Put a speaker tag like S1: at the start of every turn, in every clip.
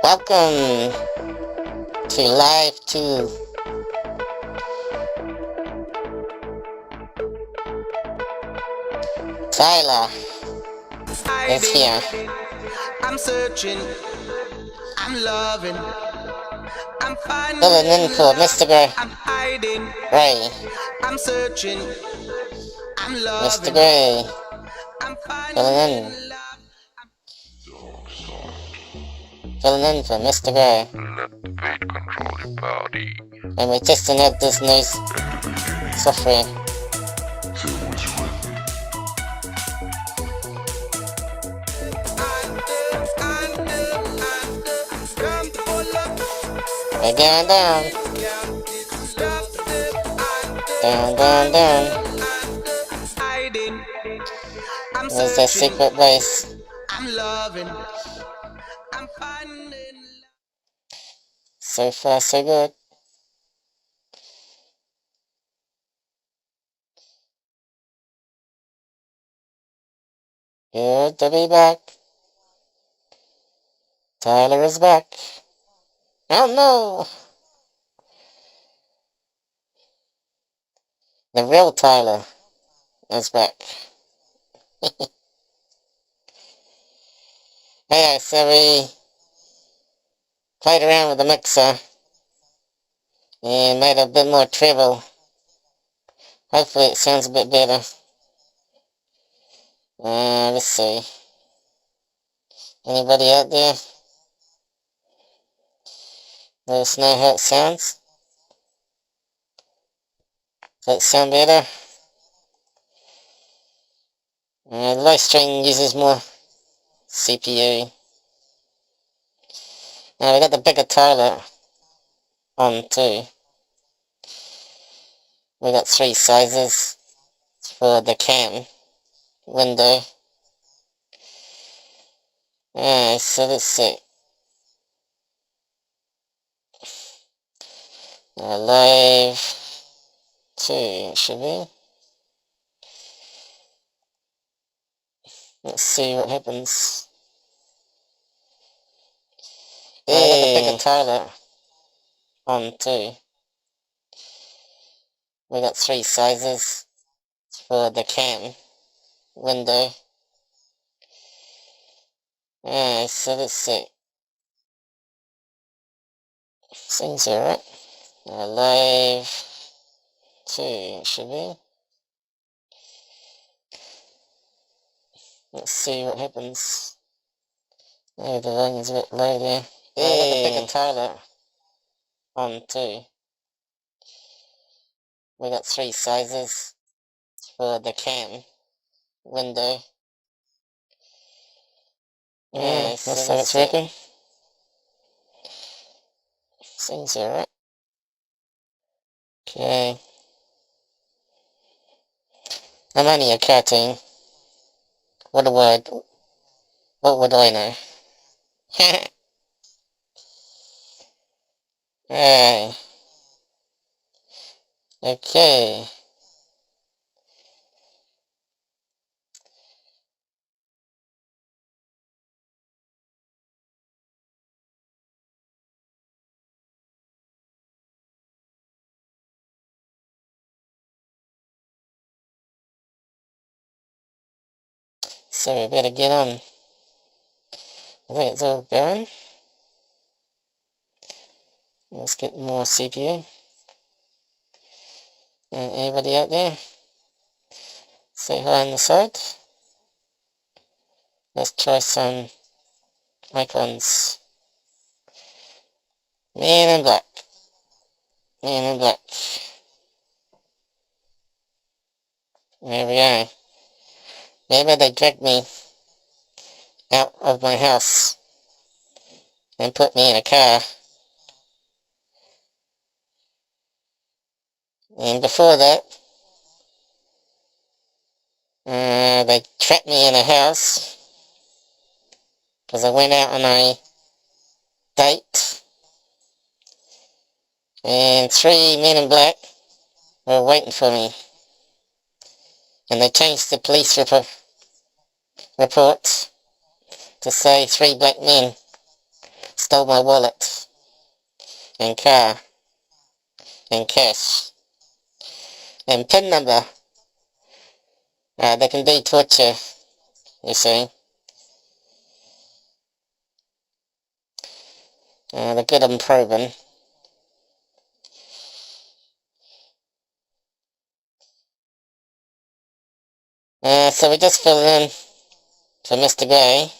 S1: Welcome to Live 2. Tyler is here.
S2: I'm searching, I'm loving, I'm finding,
S1: filling in for Mr.
S2: I'm hiding,
S1: Gray.
S2: I'm searching, I'm loving,
S1: Mr. Gray
S2: I'm
S1: filling
S2: finding
S1: in.
S2: love.
S1: Filling in for Mr. Gray.
S3: Let the weight control your body.
S1: And we're testing out this new software. We're going down. Down, down, down. There's that secret base.
S2: I'm loving, I'm finding.
S1: So far, so good. Good to be back. Tyler is back. Oh no! The real Tyler is back. Hey, so we played around with the mixer and made it a bit more treble. Hopefully it sounds a bit better. Let's see. Anybody out there? Let us know how it sounds. Does it sound better? The low string uses more CPU. Now we got the bigger Tyler on too. We got 3 sizes for the cam window. So let's see. Live 2 should be. Let's see what happens. Yeah, we got the bigger Tyler on too. We got 3 sizes for the cam window. So let's see. Seems alright. Live 2 should be. Let's see what happens. Maybe the volume's a bit low there. Yeah, we got the bigger Tyler on too. We got 3 sizes for the cam window. Looks like it's working. Seems alright. Okay. I'm only a cartoon. What would I know? Alright. Okay. So we better get on. I think it's all going. Let's get more CPU. Anybody out there? Say hi on the side. Let's try some icons. Man in black. Man in black. There we go. Maybe they dragged me out of my house and put me in a car. And before that, they trapped me in a house because I went out on a date. And 3 men in black were waiting for me. And they changed the police report to say 3 black men stole my wallet and car and cash and PIN number. They can do torture, you see. They're good and proven. So we just filled in for Mr. Gray.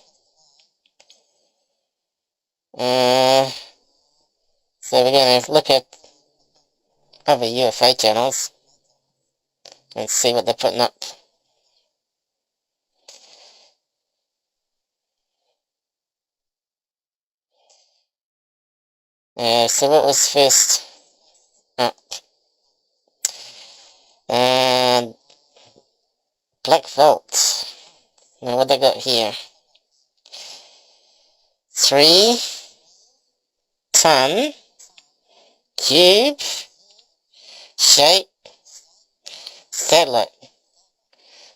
S1: So we're going to look at other UFO channels and see what they're putting up. So what was first up? Black Vault. Now what they got here? 3-ton cube shape satellite.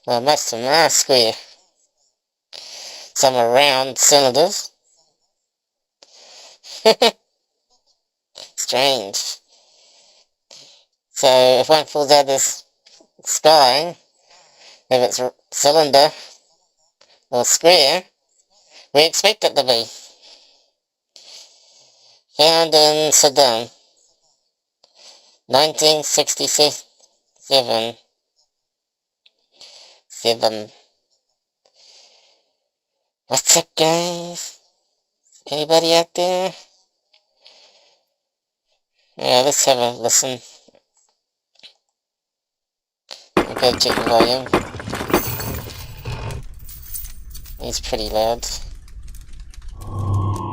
S1: Well, most of them are square. Some are round cylinders. Strange. So if one falls out of the sky, if it's a cylinder or square, we expect it to be. Found in Sudan, 1967. What's up, guys? Anybody out there? Yeah, let's have a listen. Okay, check the volume. He's pretty loud.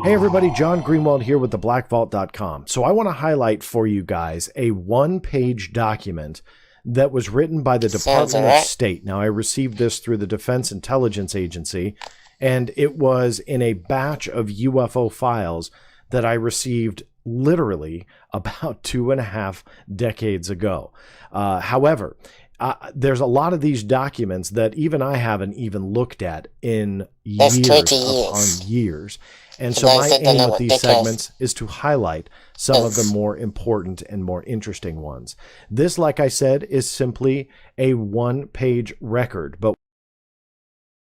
S4: Hey everybody, John Greenwald here with theblackvault.com. So I want to highlight for you guys a one-page document that was written by the Department of State. Now, I received this through the Defense Intelligence Agency, and it was in a batch of UFO files that I received literally about 2.5 decades ago. However, there's a lot of these documents that even I haven't even looked at in years upon years. And so my aim with these segments is to highlight some of the more important and more interesting ones. This, like I said, is simply a one-page record. But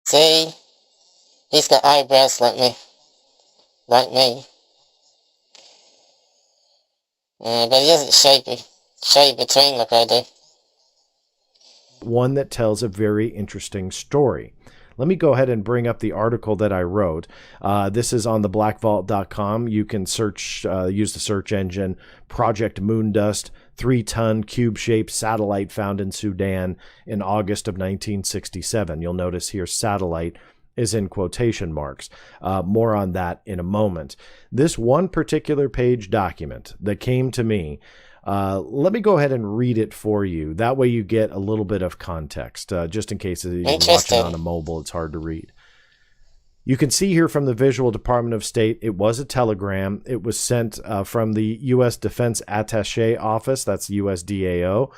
S1: see, he's got eyebrows like me. But he doesn't shave between like I do.
S4: One that tells a very interesting story. Let me go ahead and bring up the article that I wrote. This is on theblackvault.com. You can search, use the search engine, Project Moondust, 3-ton cube-shaped satellite found in Sudan in August of 1967. You'll notice here satellite is in quotation marks. More on that in a moment. This one particular page document that came to me, let me go ahead and read it for you. That way you get a little bit of context, just in case you're watching on a mobile, it's hard to read. You can see here from the visual Department of State, it was a telegram. It was sent from the U.S. Defense Attaché Office, that's USDAO.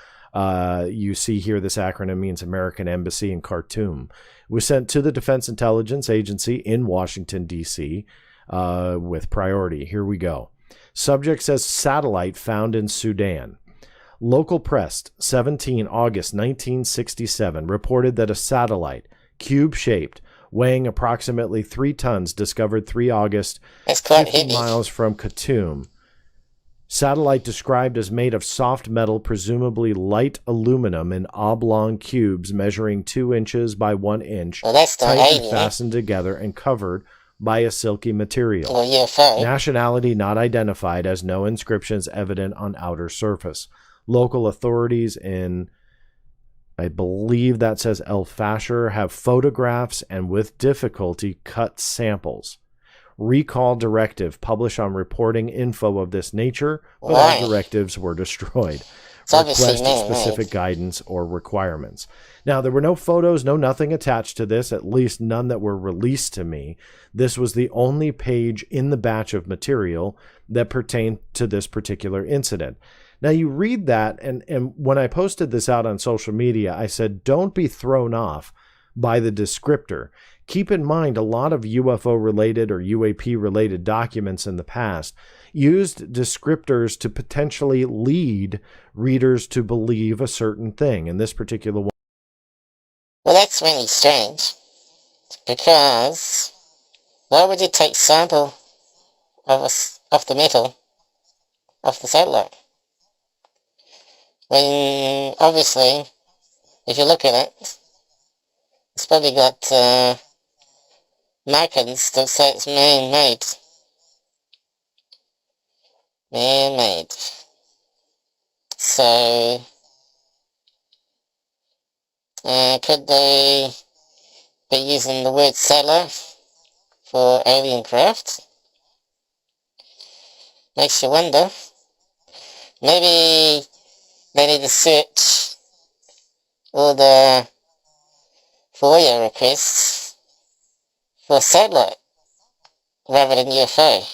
S4: You see here this acronym means American Embassy in Khartoum. It was sent to the Defense Intelligence Agency in Washington, D.C. With priority. Here we go. Subject says satellite found in Sudan. Local press, 17 August 1967, reported that a satellite, cube-shaped, weighing approximately 3 tons, discovered 3 August, 50 miles from Khartoum. Satellite described as made of soft metal, presumably light aluminum, in oblong cubes measuring 2 inches by 1 inch, tightly fastened together and covered by a silky material. Nationality not identified, as no inscriptions evident on outer surface. Local authorities in, I believe that says El Fasher, have photographs and with difficulty cut samples. Recall directive, publish on reporting info of this nature, but all directives were destroyed. Request specific guidance or requirements. Now, there were no photos, no nothing attached to this, at least none that were released to me. This was the only page in the batch of material that pertained to this particular incident. Now, you read that, and when I posted this out on social media, I said, don't be thrown off by the descriptor. Keep in mind, a lot of UFO-related or UAP-related documents in the past used descriptors to potentially lead readers to believe a certain thing. In this particular one,
S1: well, that's really strange, because why would you take sample of the metal of the satellite? When, obviously, if you look at it, it's probably got markings that say it's man-made. Man-made. So, could they be using the word satellite for alien craft? Makes you wonder. Maybe they need to search all the FOIA requests for satellite rather than UFO.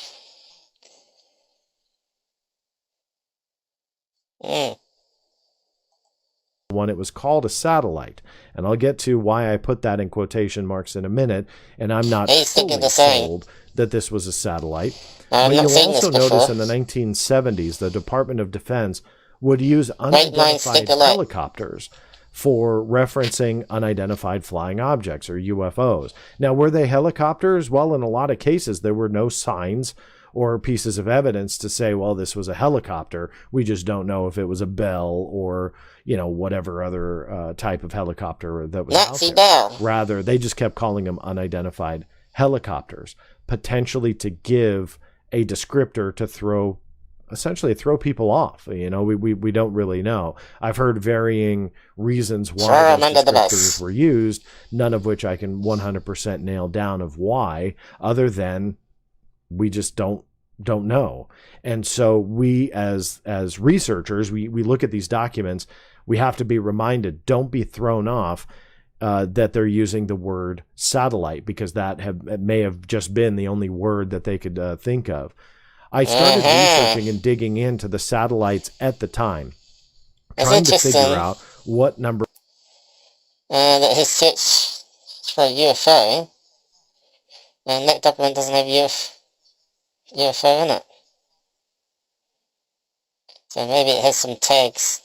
S4: it was called a satellite, and I'll get to why I put that in quotation marks in a minute, and I'm not fully sold that this was a satellite. But you'll also notice in the 1970s, the Department of Defense would use unidentified helicopters for referencing unidentified flying objects, or UFOs. Now, were they helicopters? Well, in a lot of cases, there were no signs or pieces of evidence to say, well, this was a helicopter. We just don't know if it was a Bell or, whatever other type of helicopter that was out there.
S1: Bell.
S4: Rather, they just kept calling them unidentified helicopters, potentially to give a descriptor to essentially throw people off. We don't really know. I've heard varying reasons why those descriptors were used, none of which I can 100% nail down of why, other than we just don't know. And so we as researchers, we look at these documents, we have to be reminded, don't be thrown off that they're using the word satellite, because it may have just been the only word that they could think of. I started researching and digging into the satellites at the time, trying to figure out what number.
S1: That his search for UFO, and that document doesn't have UFO in it. So maybe it has some tags.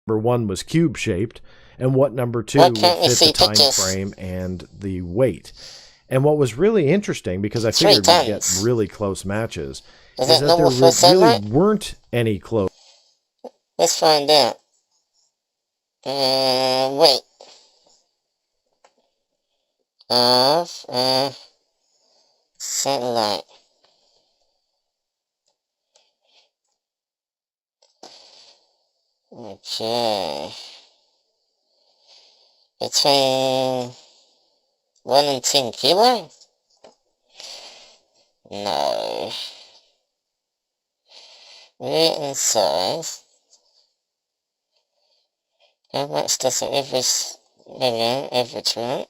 S4: Number 1 was cube-shaped, and what number 2 would fit the time frame and the weight. And what was really interesting, because I figured we'd get really close matches, is that there really weren't any close.
S1: Let's find out. Weight of satellite. Okay. Between 1 and 10 kilo? No. Weight and size. How much does it average? There we go, average, right?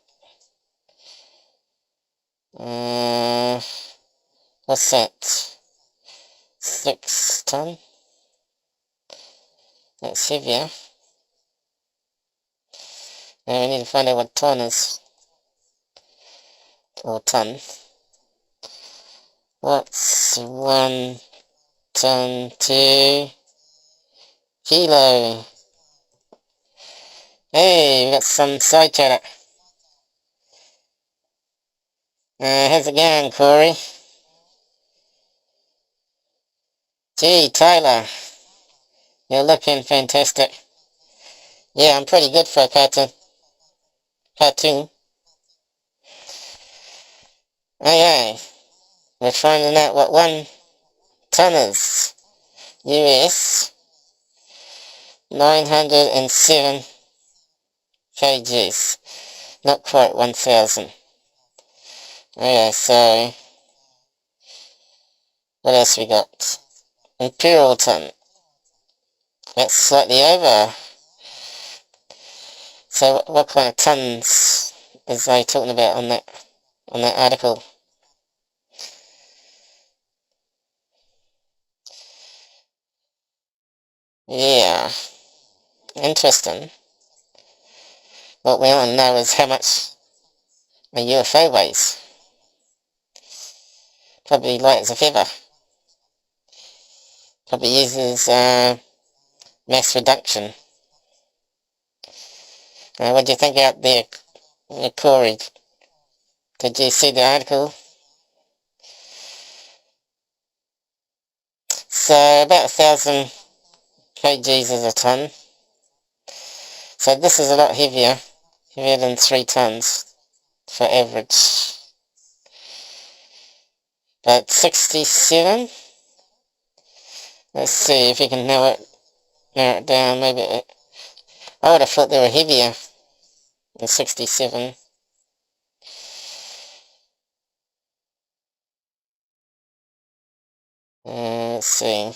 S1: What's that? 6 ton? That's heavier. Now we need to find out what ton is. Or ton. What's 1 ton to kilo? Hey, we got some side chatter. How's it going, Corey? Gee, Tyler. You're looking fantastic. Yeah, I'm pretty good for a cartoon. Okay. We're finding out what 1 ton is. US 907 kgs. Not quite 1,000. Okay, so what else we got? Imperial ton. That's slightly over. So what kind of tons is they talking about on that article? Yeah. Interesting. What we want to know is how much a UFO weighs. Probably light as a feather. Probably uses mass reduction. What do you think out there, Corey? Did you see the article? So about 1,000 kgs is a ton. So this is a lot heavier than 3 tons for average. But 67? Let's see if you can narrow it down. Maybe I would have thought they were heavier than 67. Let's see.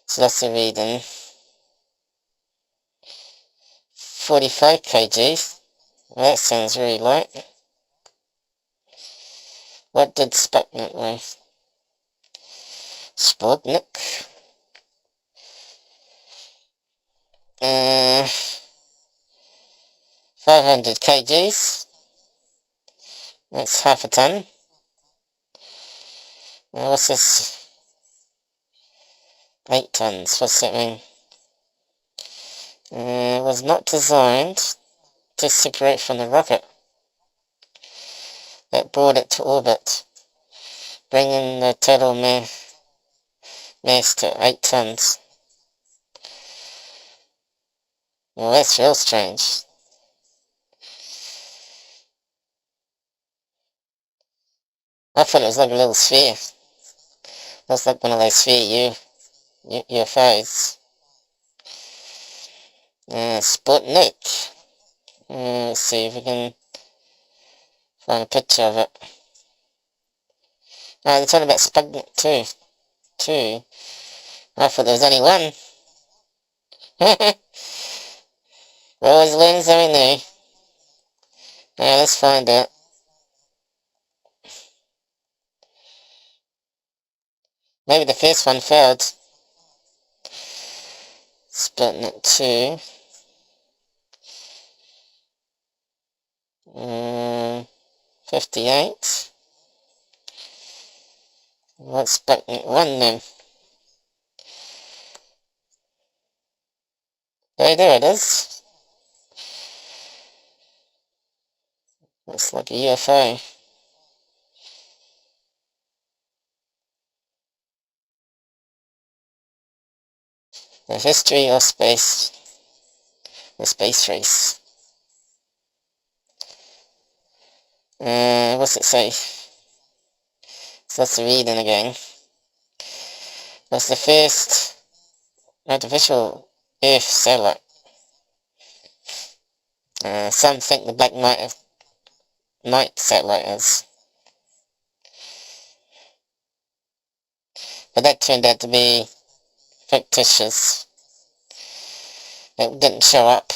S1: So that's the reading. 45 kgs. Well, that sounds really light. What did Sputnik weigh? Sputnik? 500 kgs. That's half a ton. Now what's this? 8 tons. What's that mean? It was not designed to separate from the rocket that brought it to orbit, bringing the total mass to 8 tons. Well, that's real strange. I thought it was like a little sphere. Looks like one of those sphere UFOs. Sputnik. Let's see if we can find a picture of it. Oh, they're talking about Sputnik too. I thought there was only one. We always learn something new. Yeah, let's find out. Maybe the first one failed. Sputnik 2. 58. What's Sputnik 1 then? Hey, there it is. Looks like a UFO. The history of space. The space race. What's it say? So that's the reading again. That's the first artificial Earth satellite. Some think the Black Knight satellite is. But that turned out to be fictitious. It didn't show up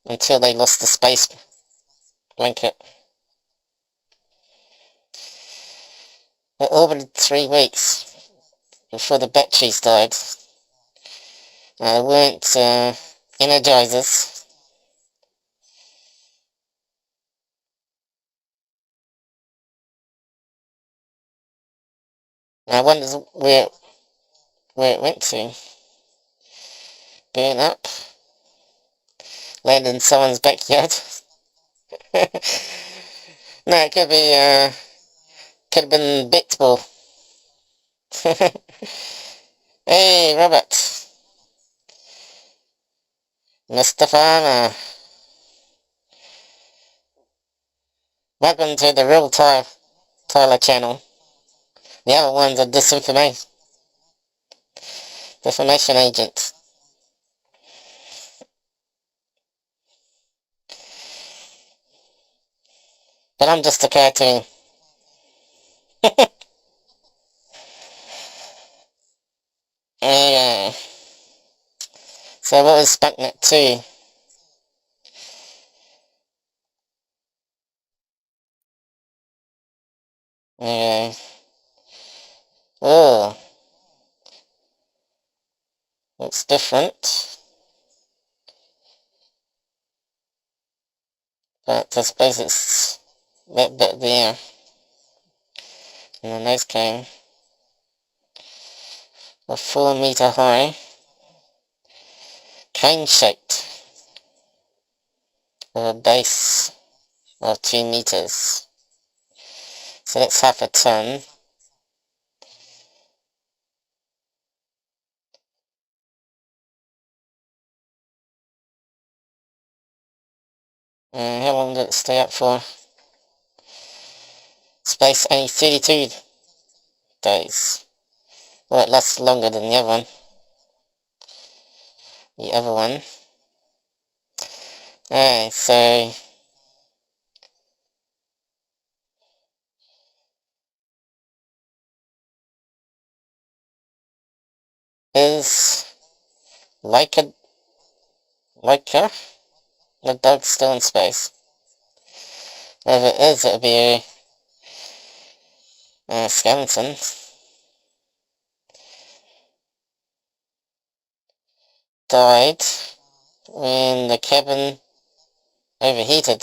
S1: until they lost the space blanket. It orbited 3 weeks before the batteries died. There weren't energizers. I wonder where it went to. Burn up. Landed in someone's backyard. No, it could have been Bitsball. Hey, Robert. Mr. Farmer. Welcome to the real Tyler channel. The other one's a disinformation agent. But I'm just a cartoon. Yeah. So what was Sputnik 2? Yeah. Oh. Looks different. But I suppose it's that bit there. And the nose cone. A 4 meter high. Cone shaped. With a base of 2 meters. So that's half a ton. How long did it stay up for? Space only 32 days. Well, it lasts longer than the other one. Alright, so is Leica the dog still in space? If it is, it'll be a skeleton. Died when the cabin overheated.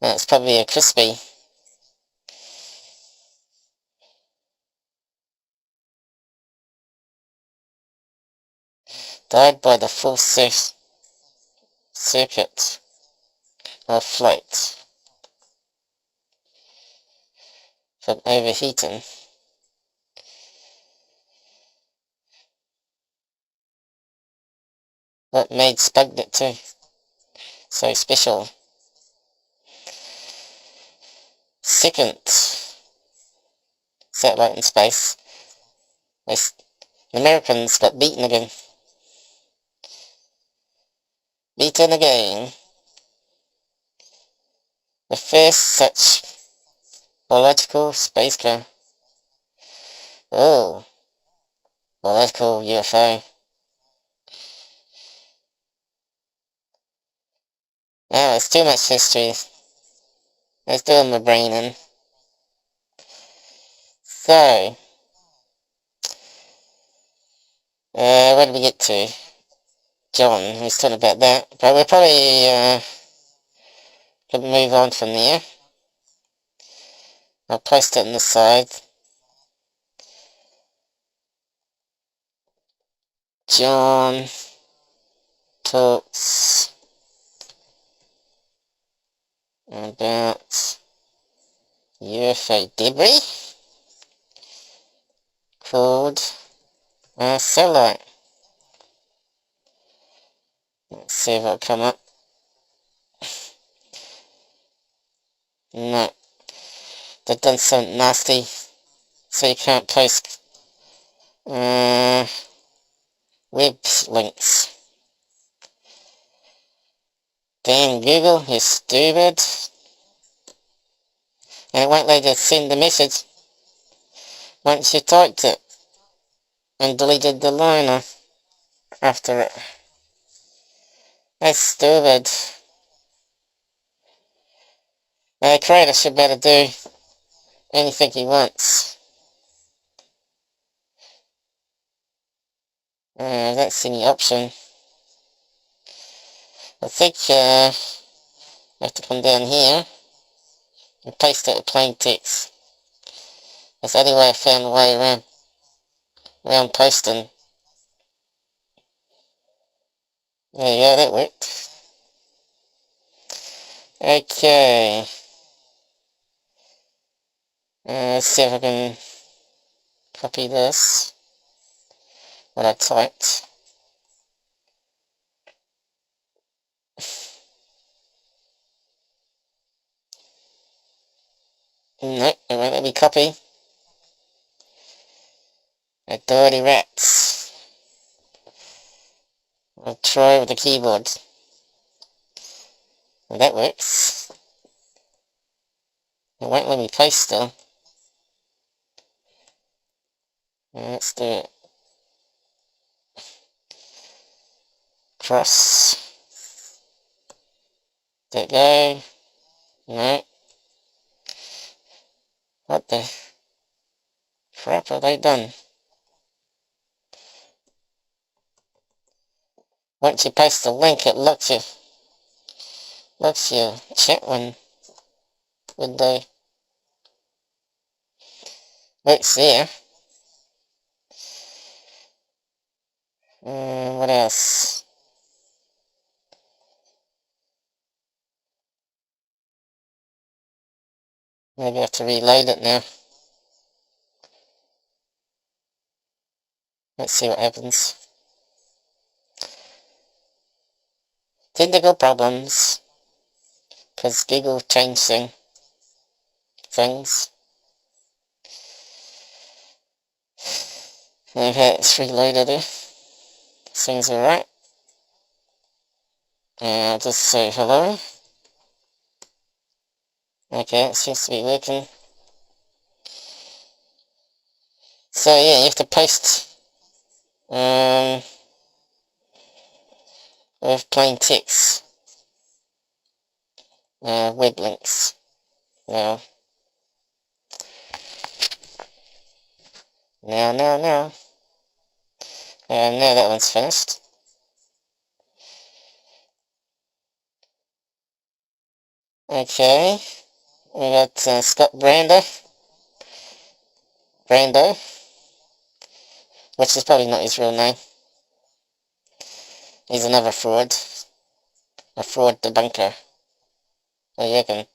S1: That's probably a crispy. Died by the full circuit of flight from overheating. What made Sputnik 2 so special? Second satellite in space. The Americans got beaten again. Beaten again. The first such biological spacecraft. Oh, biological UFO. Oh, it's too much history. Let's do my brain in. So, where did we get to? John, who's talking about that. But we'll probably could move on from there. I'll post it on the side. John talks about UFO debris called satellite. Let's see if it'll come up. No, they've done something nasty, so you can't post web links. Damn Google, you're stupid. And it won't let you send the message once you typed it and deleted the line after it. That's stupid. The creator should be able to do anything he wants. That's any option. I think I have to come down here and paste it with plain text. That's the only way I found a way around posting. There you go, that worked. Okay. Let's see if I can copy this, what I typed. Nope, it won't let me copy. Dirty rats. I'll try with the keyboard. Well, that works. It won't let me paste still. Let's do it. Cross. There it go. No. What the crap have they done? once you post the link, it locks your chat window. Works there. What else? Maybe I have to reload it now. Let's see what happens. Technical problems. Because Google changed things. Okay, it's reloaded it. Things alright. And I'll just say hello. Okay, it seems to be working. So yeah, you have to post with plain text. Web links. Now. Now that one's finished. Okay. We got Scott Brando, which is probably not his real name. He's another fraud. A fraud debunker. I reckon.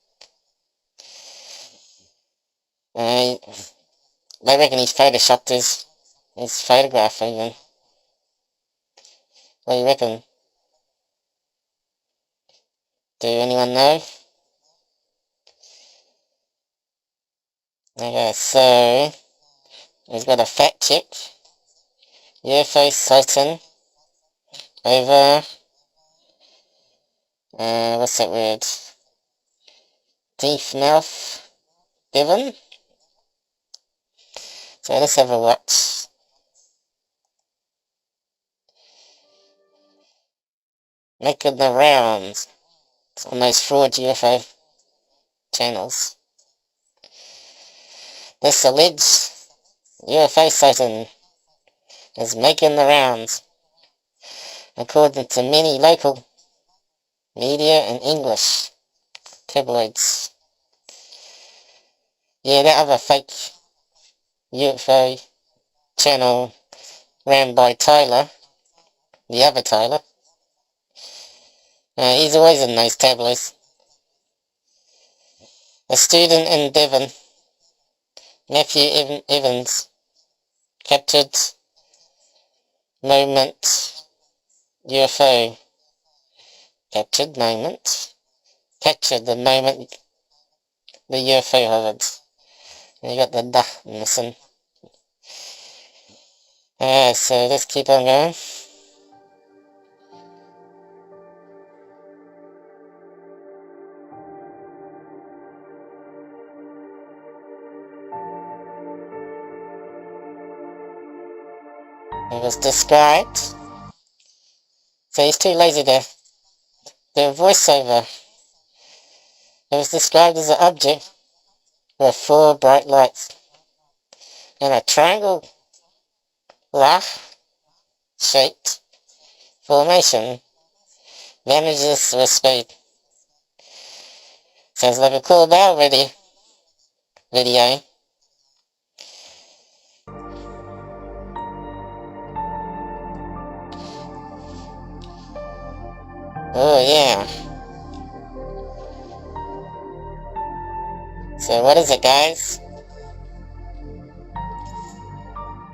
S1: I reckon he's photoshopped his photograph even. What do you reckon? Do anyone know? Okay, so he's got a fact check. UFO sighting over what's that word? Deep mouth Devon. So let's have a watch. Making the rounds on those fraud UFO channels. This alleged UFO sighting is making the rounds, according to many local media and English tabloids. Yeah, that other fake UFO channel ran by Tyler, the other Tyler. He's always in those tabloids. A student in Devon, Matthew Evans, captured moment UFO. Captured the moment the UFO hovered. And you got the duh missing. So let's keep on going. It was described. So he's too lazy to do a voiceover. It was described as an object with 4 bright lights and a triangle shaped formation vanishes with speed. Sounds like a cool bow video. Oh yeah. So what is it, guys?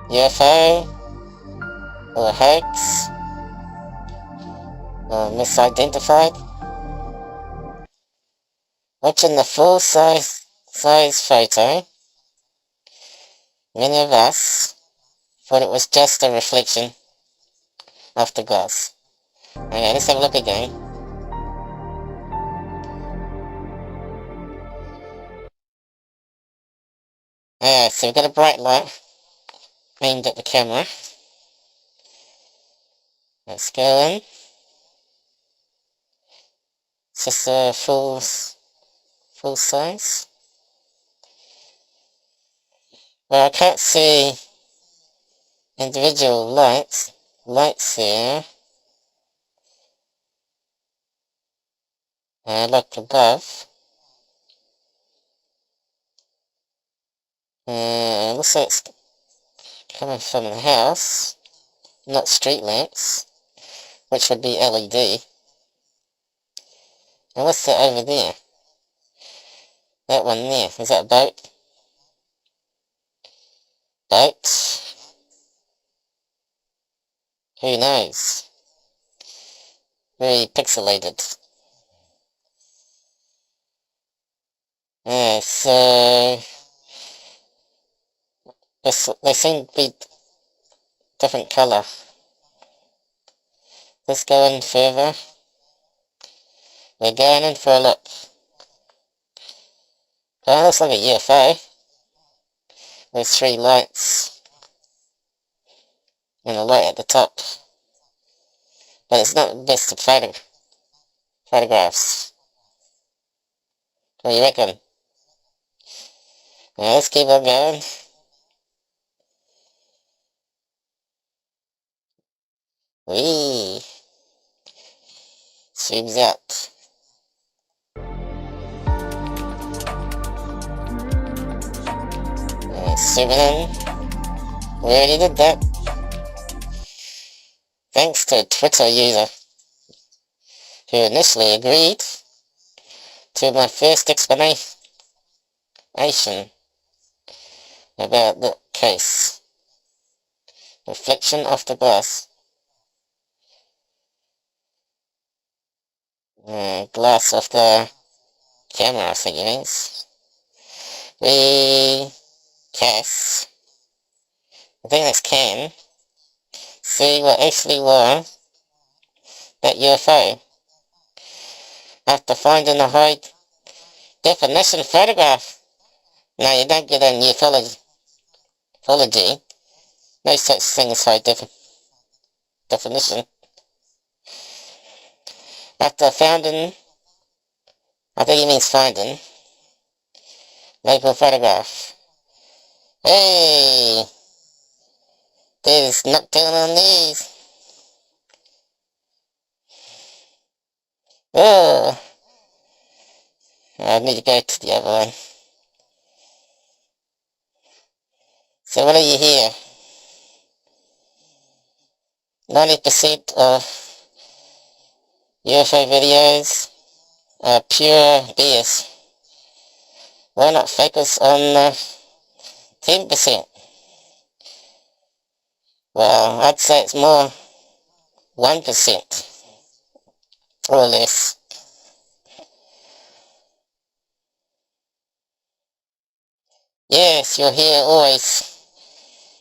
S1: UFO? Or hoax? Or misidentified? Watching the full size photo, many of us thought it was just a reflection of the glass. Okay, let's have a look again. So we've got a bright light aimed at the camera. Let's go in. It's just a full size. Well, I can't see individual lights here. Look above. Looks like it's coming from the house, not street lamps, which would be LED. And what's that over there? That one there, is that a boat? Boat? Who knows? Very pixelated. So they seem to be different colour. Let's go in further. We're going in for a look. Oh, looks like a UFO. There's 3 lights. And a light at the top. But it's not the best of photographs. What do you reckon? Now let's keep on going. Whee! Zooms out. Zooming in. We already did that. Thanks to a Twitter user who initially agreed to my first explanation about the case. Reflection off the glass. Glass off the camera, I think it means. We cast. I think that's can. See what actually was that UFO. After finding a high definition photograph. No, you don't get in ufology. No such thing as high definition. After finding, I think he means finding, local photograph. Hey! There's nocturnal news. Oh! I need to go to the other one. So what do you hear? 90% of UFO videos are pure BS. Why not focus on 10%? Well, I'd say it's more 1% or less. Yes, you're here always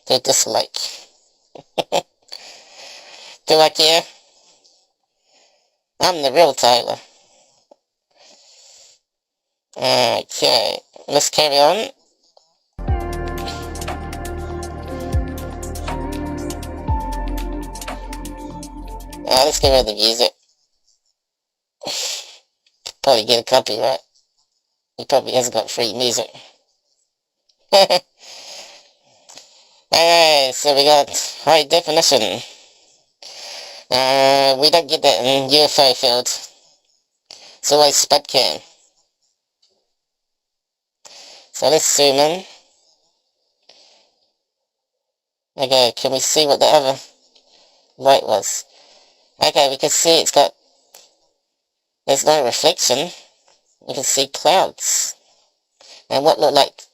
S1: to dislike. Do I care? I'm the real Tyler. Okay, let's carry on. Let's get rid of the music. Probably get a copyright. He probably hasn't got free music. Alright, so we got high definition. We don't get that in UFO field. It's always spud cam. So let's zoom in. Okay, can we see what the other light was? Okay, we can see there's no reflection. You can see clouds. And what looked like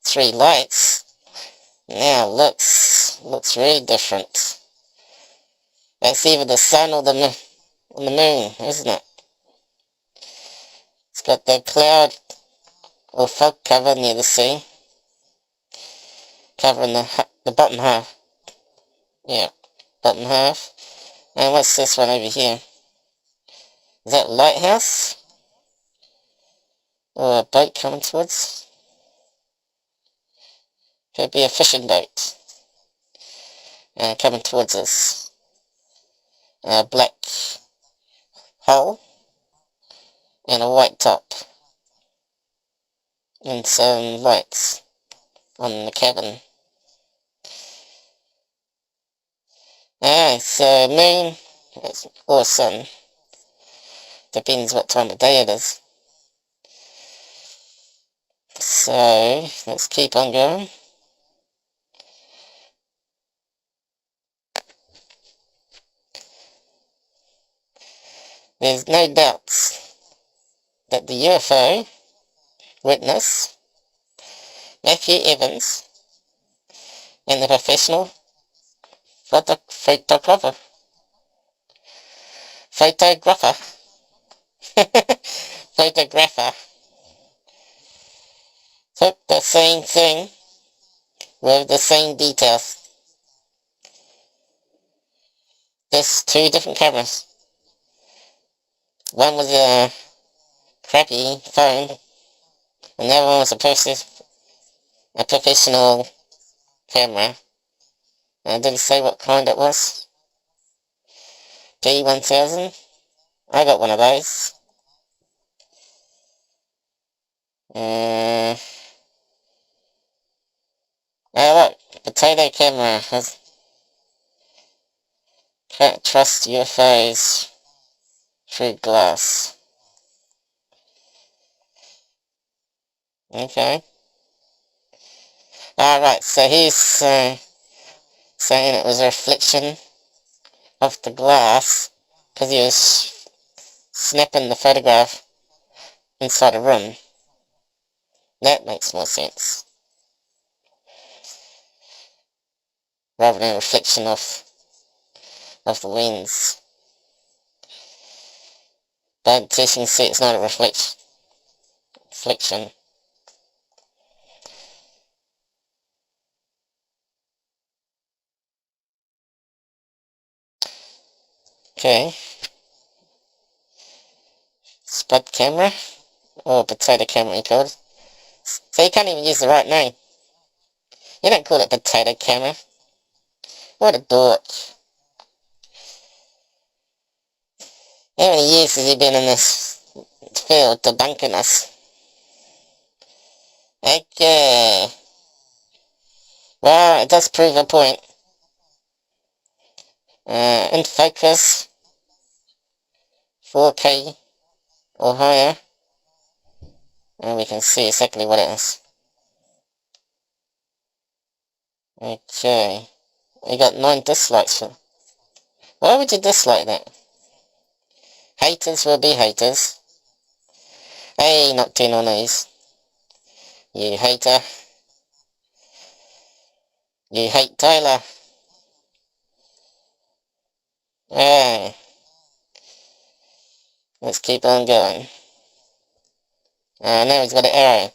S1: 3 lights now looks really different. That's either the sun or the moon, isn't it? It's got the cloud or fog cover near the sea, covering the bottom half. Yeah, bottom half. And what's this one over here? Is that a lighthouse? Or a boat coming towards? Could be a fishing boat. Coming towards us. A black hull and a white top. And some lights on the cabin. Alright, so moon or sun. Depends what time of day it is. So, let's keep on going. There's no doubts that the UFO witness, Matthew Evans, and the professional photographer took the same thing with the same details. There's two different cameras. One was a crappy phone, and the other one was a professional camera. And I didn't say what kind it was. G1000. I got one of those. Look, potato camera. Can't trust UFOs through glass. Okay. Alright, so he's saying it was a reflection of the glass because he was snapping the photograph inside a room. That makes more sense. Rather than a reflection of the lens. But as you can see, it's not a reflection. Okay. Spud camera, or potato camera you call it. So you can't even use the right name. You don't call it potato camera. What a dork. How many years has he been in this field debunking us? Okay. Well, it does prove a point. In focus, 4K or higher, and we can see exactly what it is. Okay. We got 9 dislikes for. Why would you dislike that? Haters will be haters. Hey, not 10 on these. You hater. You hate Tyler. Hey. Let's keep on going. Now he's got an arrow.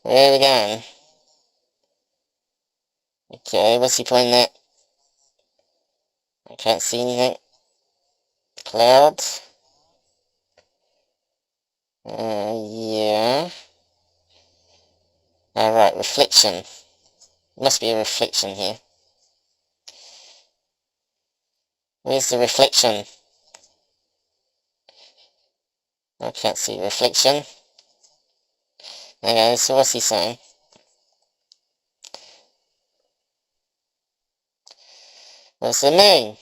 S1: Where are we going? Okay, what's he pointing at? I can't see anything. Clouds. Yeah. Alright, reflection. Must be a reflection here. Where's the reflection? I can't see reflection. Okay, so what's he saying? What's the moon?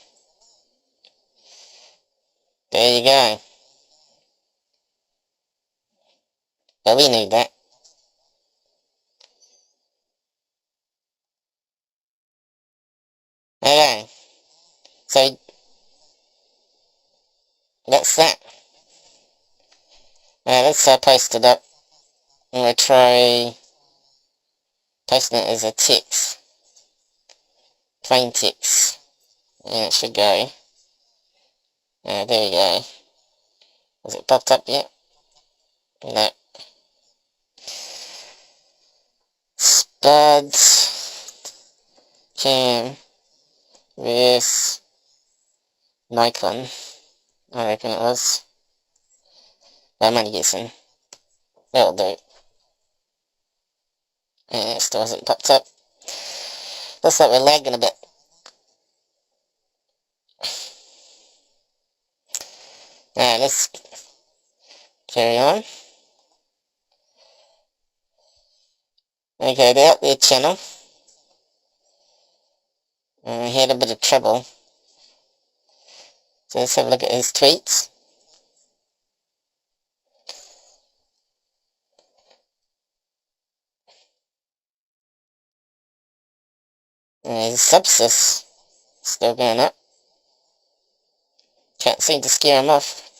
S1: There you go. But we need that. Okay. So, that's that. Let's post it up. I'm going to try posting it as a text. Plain text. And it should go. There we go. Has it popped up yet? No. Spuds cam with Nikon. I reckon it was. I'm only guessing. That'll do. And it still hasn't popped up. Looks like we're lagging a bit. Let's carry on. Okay, the Out There channel. He had a bit of trouble. So let's have a look at his tweets. His sepsis still going up. Can't seem to scare him off.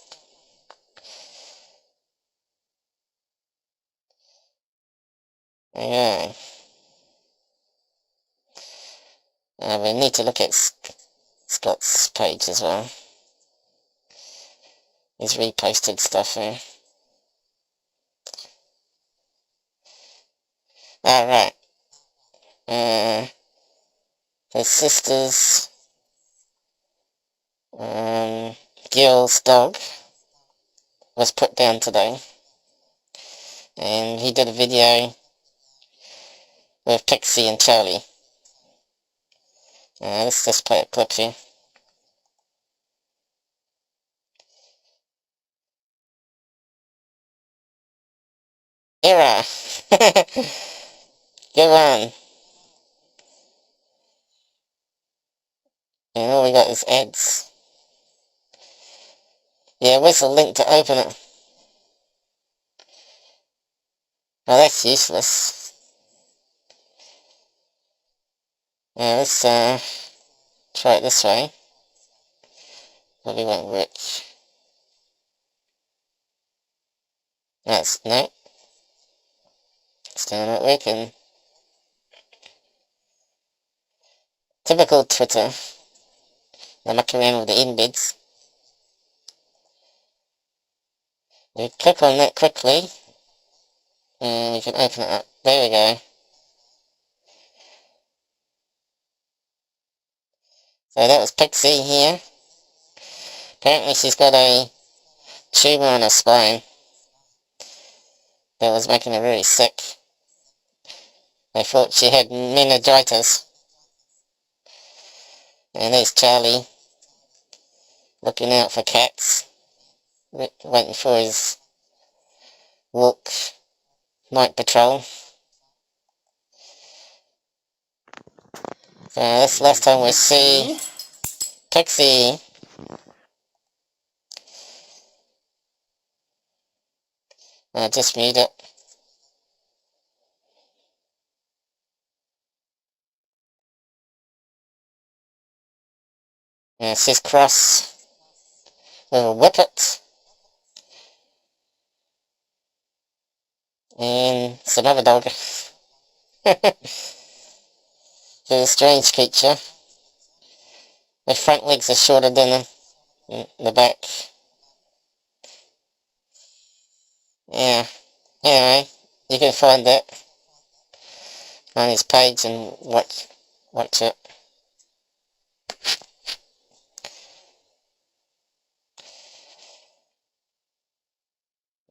S1: Yeah. We need to look at Scott's page as well. He's reposted stuff here. Alright. His sister's Gil's dog was put down today. And he did a video with Pixie and Charlie. Let's just play a clip here. Error! Good one. And all we got is ads. Yeah, where's the link to open it? Oh, that's useless. Yeah, let's try it this way. Probably won't work. No. Still not working. Typical Twitter. They muck around with the embeds. You click on that quickly, and you can open it up. There we go. So that was Pixie here. Apparently she's got a tumour on her spine that was making her very sick. They thought she had meningitis. And there's Charlie, looking out for cats, waiting for his walk, night patrol. So that's the last time we see Pixie. Just mute it. It says cross with a whippet. And it's another dog. It's a strange creature. The front legs are shorter than the back. Yeah. Anyway, you can find that on his page and watch it.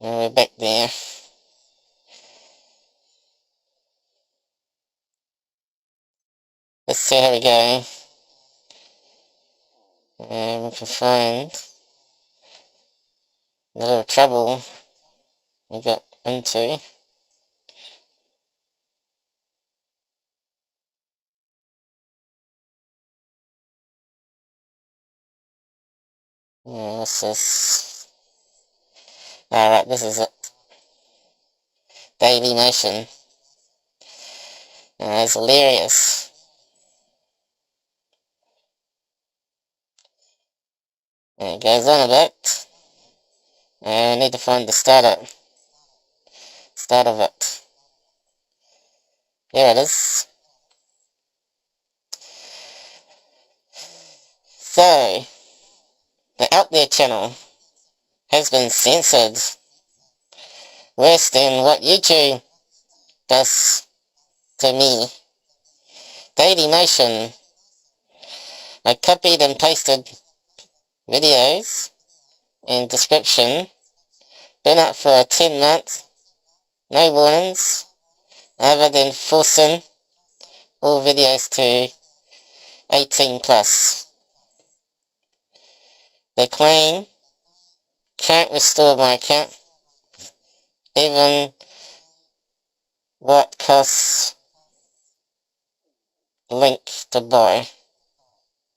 S1: And we're back there. Let's see how we go. And we can find the little trouble we got into. Yeah, what's this? Alright, this is it. Daily Motion. It's hilarious. And it goes on a bit. And I need to find the start of it. Here it is. So, the Out There channel has been censored. Worse than what YouTube does to me. Daily Motion. I copied and pasted videos and description. Been up for 10 months. No warnings. Other than forcing all videos to 18 plus. They claim can't restore my account. Even what costs link to buy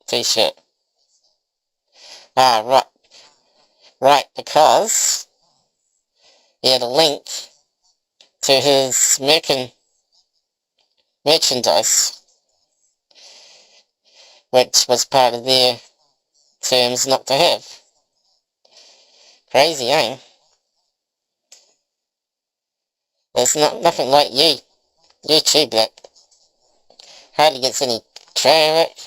S1: T-shirt. Right, because he had a link to his merchandise. which was part of their terms not to have. Crazy, eh? There's nothing like YouTube that hardly gets any traffic.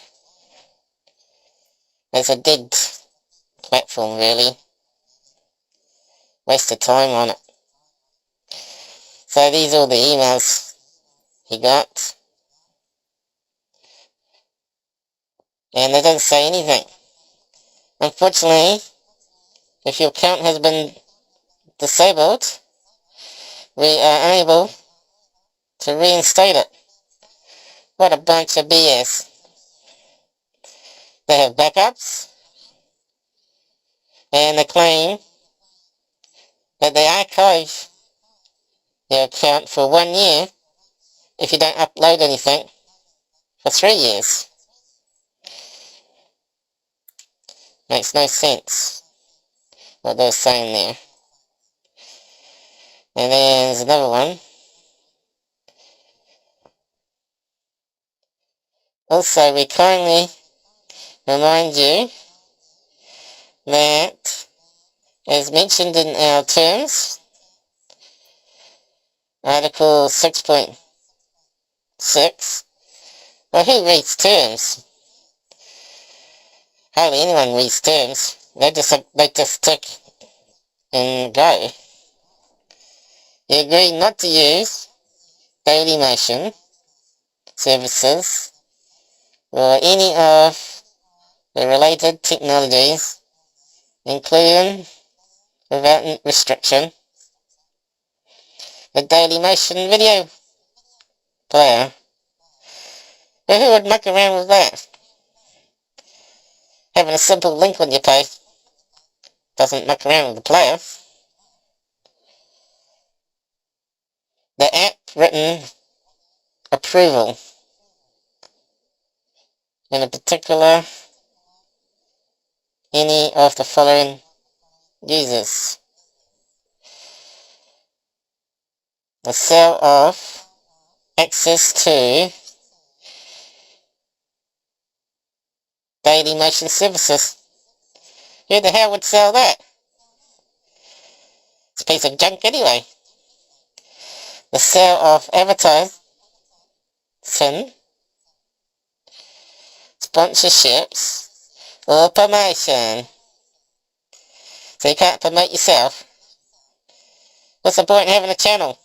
S1: It's a dead platform, really. Waste of time on it. So these are all the emails he got. And they don't say anything. Unfortunately, if your account has been disabled, we are unable to reinstate it. What a bunch of BS. They have backups, and they claim that they archive your account for 1 year if you don't upload anything for 3 years. Makes no sense what they're saying there. And then there's another one. Also, we kindly remind you that, as mentioned in our terms, Article 6.6, well, who reads terms? Hardly anyone reads terms. They just tick and go. You agree not to use daily motion services or any of the related technologies, including, without restriction, the daily motion video player. Well, who would muck around with that? Having a simple link on your page doesn't muck around with the player. The app written approval, in particular, any of the following users: the sale of access to daily motion services. Who the hell would sell that? It's a piece of junk anyway. The sale of advertising, sponsorships, or promotion. So you can't promote yourself. What's the point in having a channel?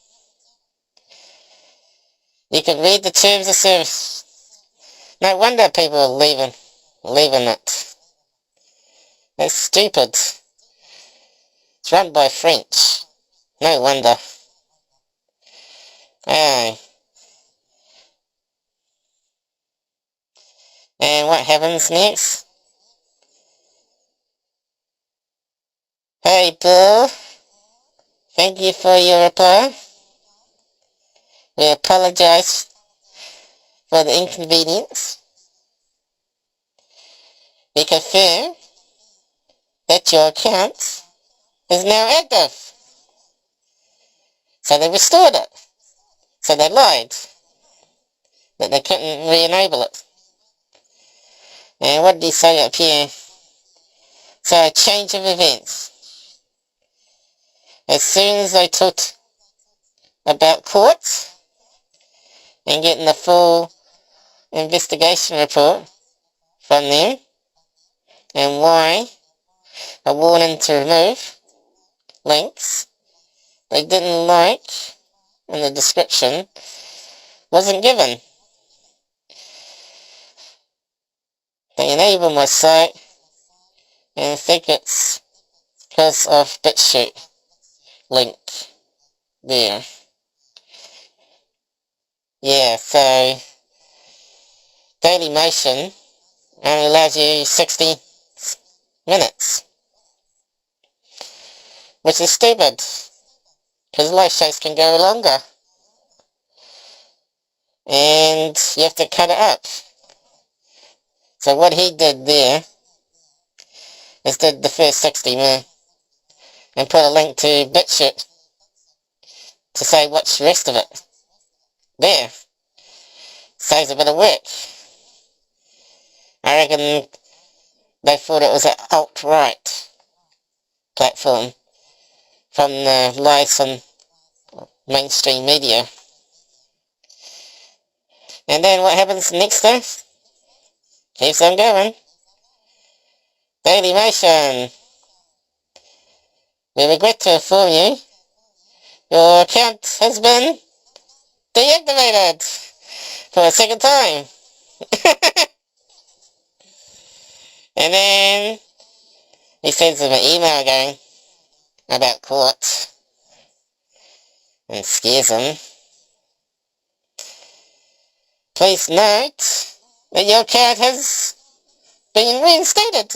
S1: You can read the terms of service. No wonder people are leaving it. That's stupid. It's run by French. No wonder. Aye. And what happens next? Hey Bill, thank you for your reply. We apologize for the inconvenience. We confirm that your account is now active. So they restored it. So they lied that they couldn't re-enable it. And what did he say up here? So a change of events. As soon as they talked about courts and getting the full investigation report from them and why a warning to remove links they didn't like in the description wasn't given. They enable my site and I think it's because of Tshirt link there. Yeah, so daily motion only allows you 60 minutes, which is stupid because live shows can go longer and you have to cut it up. So what he did there is did the first 60 minutes and put a link to Tshirt to say watch the rest of it. There. Saves a bit of work. I reckon they thought it was an alt-right platform from the lies on mainstream media. And then what happens next day? Keeps on going. Daily Motion. We regret to inform you, your account has been deactivated for a second time. And then he sends them an email going about court and scares them. Please note that your account has been reinstated.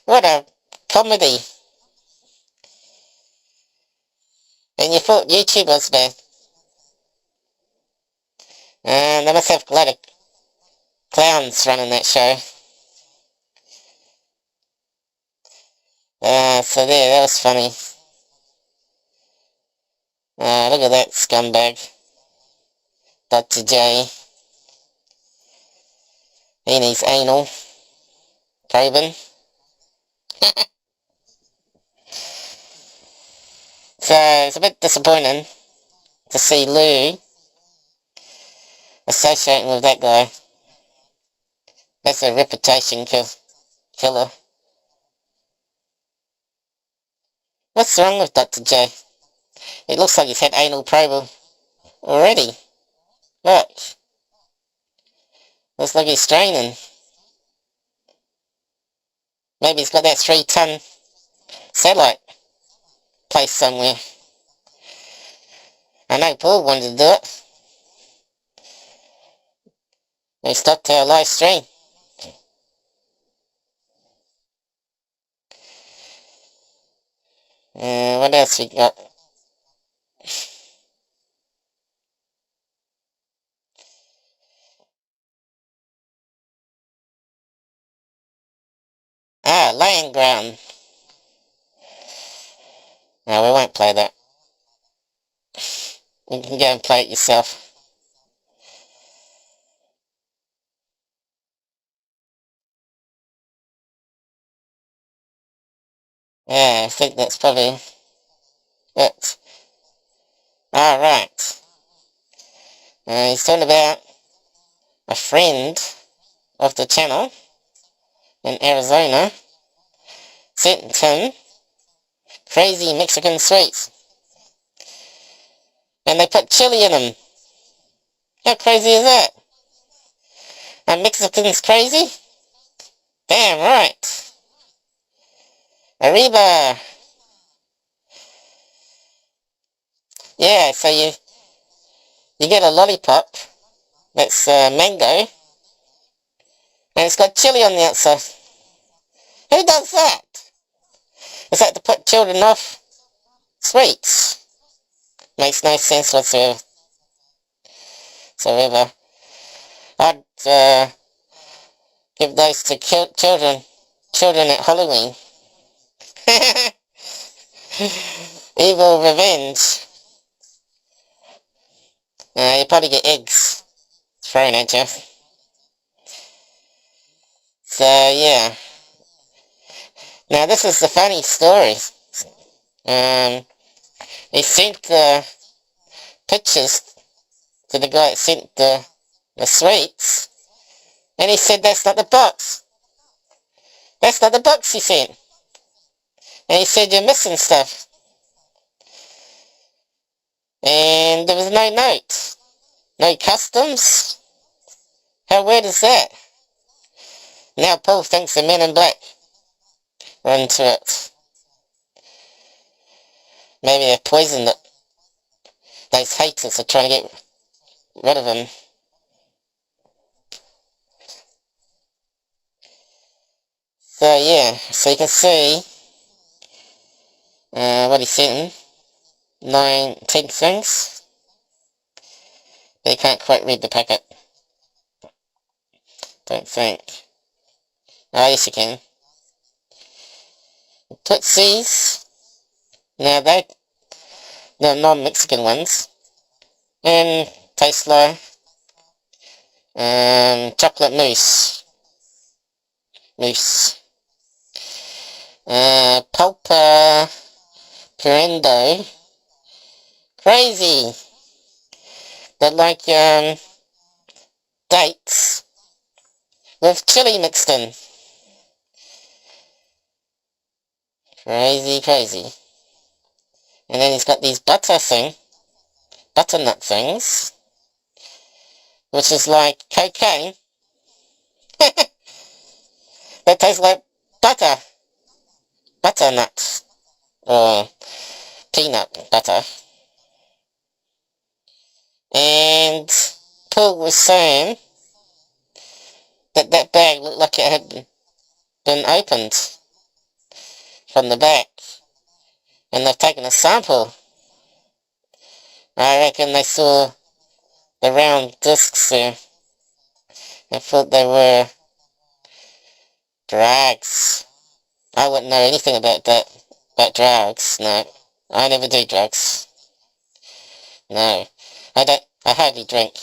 S1: What a comedy. And you thought YouTube was bad. They must have a lot of clowns running that show. So there, that was funny. Look at that scumbag. Dr. J. He needs anal probing. So it's a bit disappointing to see Lou associating with that guy. That's a reputation killer. What's wrong with Dr. J? It looks like he's had anal probe already. Look. Looks like he's straining. Maybe he's got that 3-ton satellite placed somewhere. I know Paul wanted to do it. They stopped our live stream. What else we got? Laying ground. No, we won't play that. You can go and play it yourself. Yeah, I think that's probably it. Alright. He's talking about a friend of the channel in Arizona sent him crazy Mexican sweets. And they put chili in them. How crazy is that? Are Mexicans crazy? Damn right. Arriba. Yeah, so you get a lollipop that's mango, and it's got chili on the outside. Who does that? Is that to put children off sweets? Makes no sense whatsoever. I'd give those to children at Halloween. Evil revenge. You probably get eggs thrown at you. So yeah. Now this is the funny story. He sent the pictures to the guy that sent the sweets, and he said that's not the box. That's not the box he sent. And he said you're missing stuff. And there was no note. No customs. How weird is that? Now Paul thinks the Men in Black were into it. Maybe they've poisoned it. Those haters are trying to get rid of him. So yeah, so you can see what he sent him. 10 things. But you can't quite read the packet. Don't think. Oh yes you can. Tootsies. Now they're non-Mexican ones. And taste like chocolate mousse. moose. Pulpa Perendo. Crazy. They're like, dates with chili mixed in. Crazy, crazy. And then he's got these butternut things, which is like cocaine. That tastes like butternut, or peanut butter. And Paul was saying that that bag looked like it had been opened from the back, and they've taken a sample. I reckon they saw the round discs there and thought they were drugs. I wouldn't know anything about that, about drugs. No, I never do drugs. No, I hardly drink.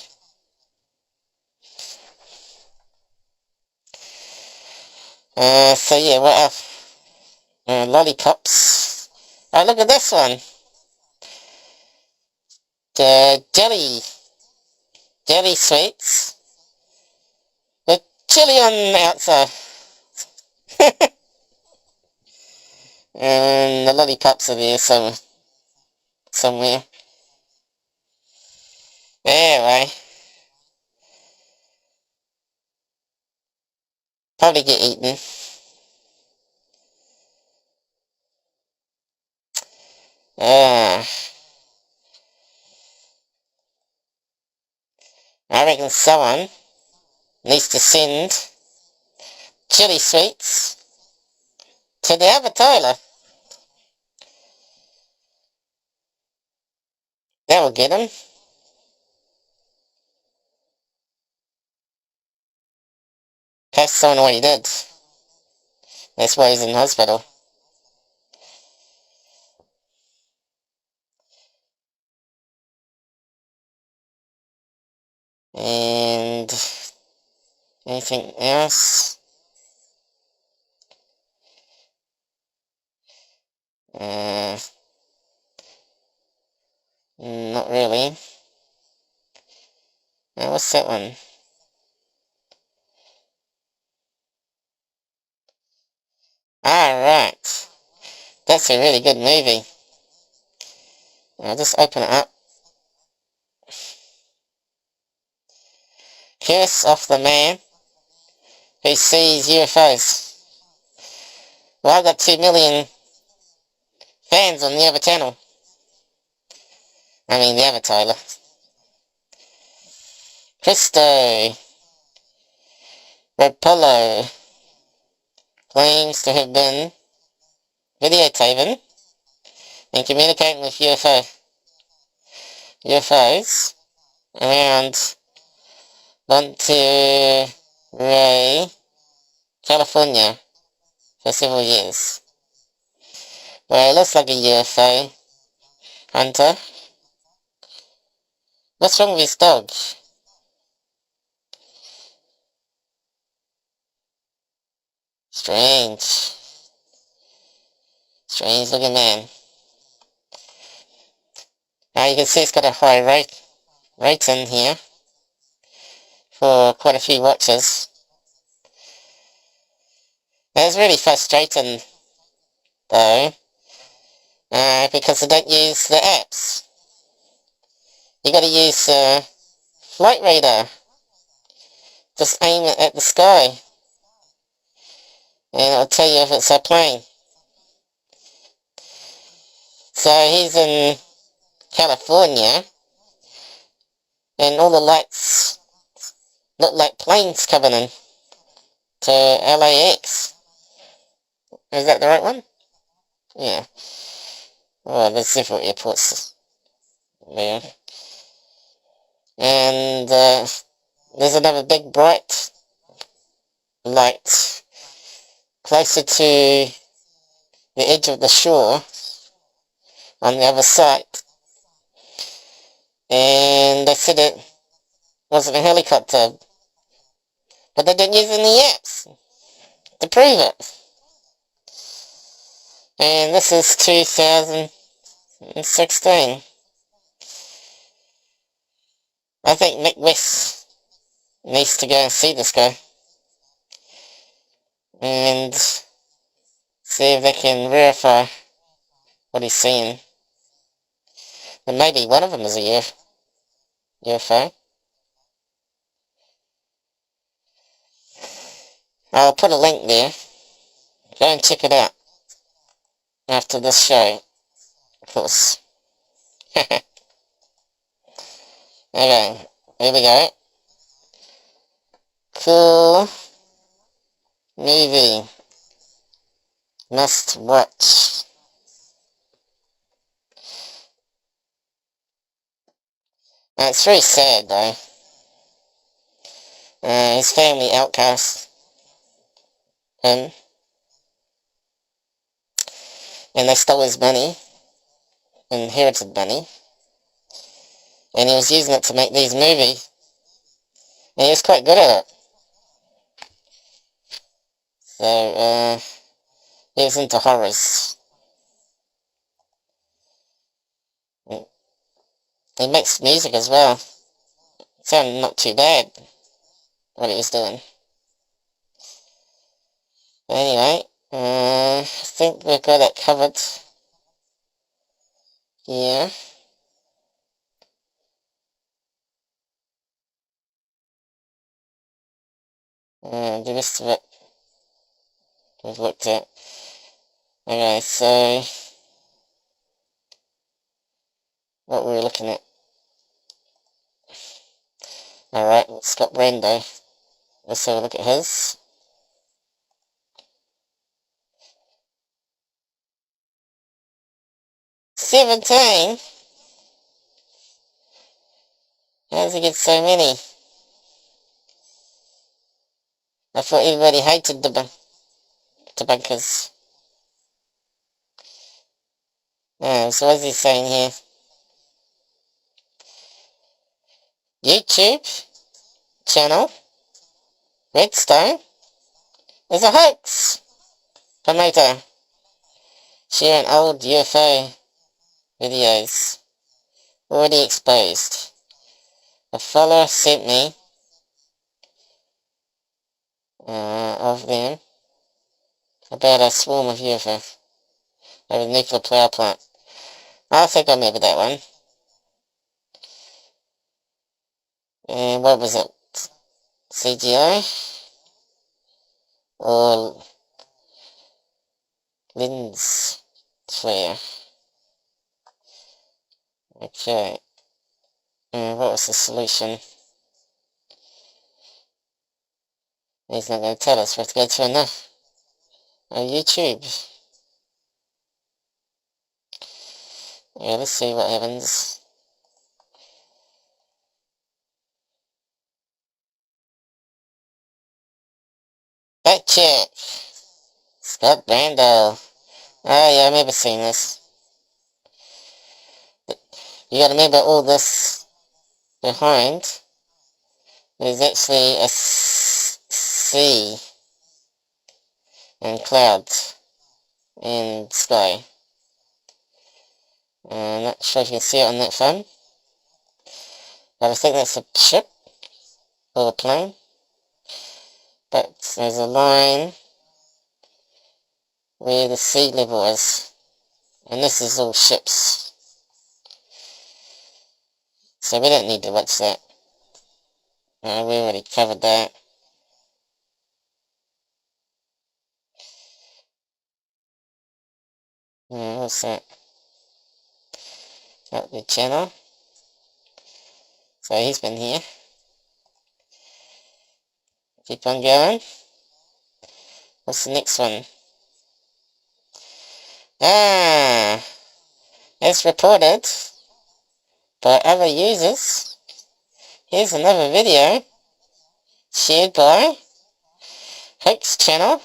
S1: So yeah, what else? Lollipops. Oh, look at this one. The jelly sweets with chili on the outside. And the lollipops are there somewhere. Anyway, probably get eaten. I reckon someone needs to send chili sweets to the other Tyler. That will get him. That's someone what he did. That's why he's in hospital. And anything else? Not really. Now, what's that one? Alright. That's a really good movie. I'll just open it up. Curse of the Man Who Sees UFOs. Well, I've got 2 million fans on the other channel. I mean, the other Tyler. Christo Rapolo claims to have been videotaping and communicating with UFOs around Monterey, California for several years. Well, it looks like a UFO hunter. What's wrong with his dog? Strange. Strange looking man. Now you can see it's got a high rating here for quite a few watches. It's really frustrating though, because they don't use the apps. You gotta use flight radar. Just aim it at the sky and it'll tell you if it's a plane. So he's in California and all the lights look like planes coming in to LAX. Is that the right one? Yeah. Well, there's several airports there. And there's another big bright light closer to the edge of the shore on the other side. And they said it wasn't a helicopter, but they didn't use any apps. to prove it. And this is 2016. I think Nick West needs to go and see this guy. And see if they can verify what he's seeing. And maybe one of them is a UFO. I'll put a link there. Go and check it out after this show, of course. Okay, here we go. Cool movie. Must watch. It's very sad though. His family outcast him. And they stole his money. Inherited money. And he was using it to make these movies. And he was quite good at it. So, he was into horrors. He makes music as well. Sounded not too bad, what he was doing. Anyway, I think we've got it covered here. The rest of it we've looked at. Okay, so what were we looking at? Alright, Scott Brando. Let's have a look at his. "17? How does he get so many? I thought everybody hated debunkers. So what's he saying here? YouTube channel Redstone is a hoax. Promoter sharing old UFO videos already exposed. A follower sent me of them about a swarm of UFO over the nuclear power plant. I think I remember that one. And what was it? CGI? Or lens flare? Okay. And what was the solution? He's not going to tell us. We have to go to YouTube. Yeah, let's see what happens. That chick! Scott Brando. Oh yeah, I remember seeing this. You gotta remember all this behind. There's actually a sea and clouds and sky. I'm not sure if you can see it on that phone. But I think that's a ship or a plane. But there's a line where the sea level is. And this is all ships. So we don't need to watch that. We already covered that. What's that? Up the channel. So he's been here. Keep on going. What's the next one? As reported by other users, here's another video shared by Hoax channel,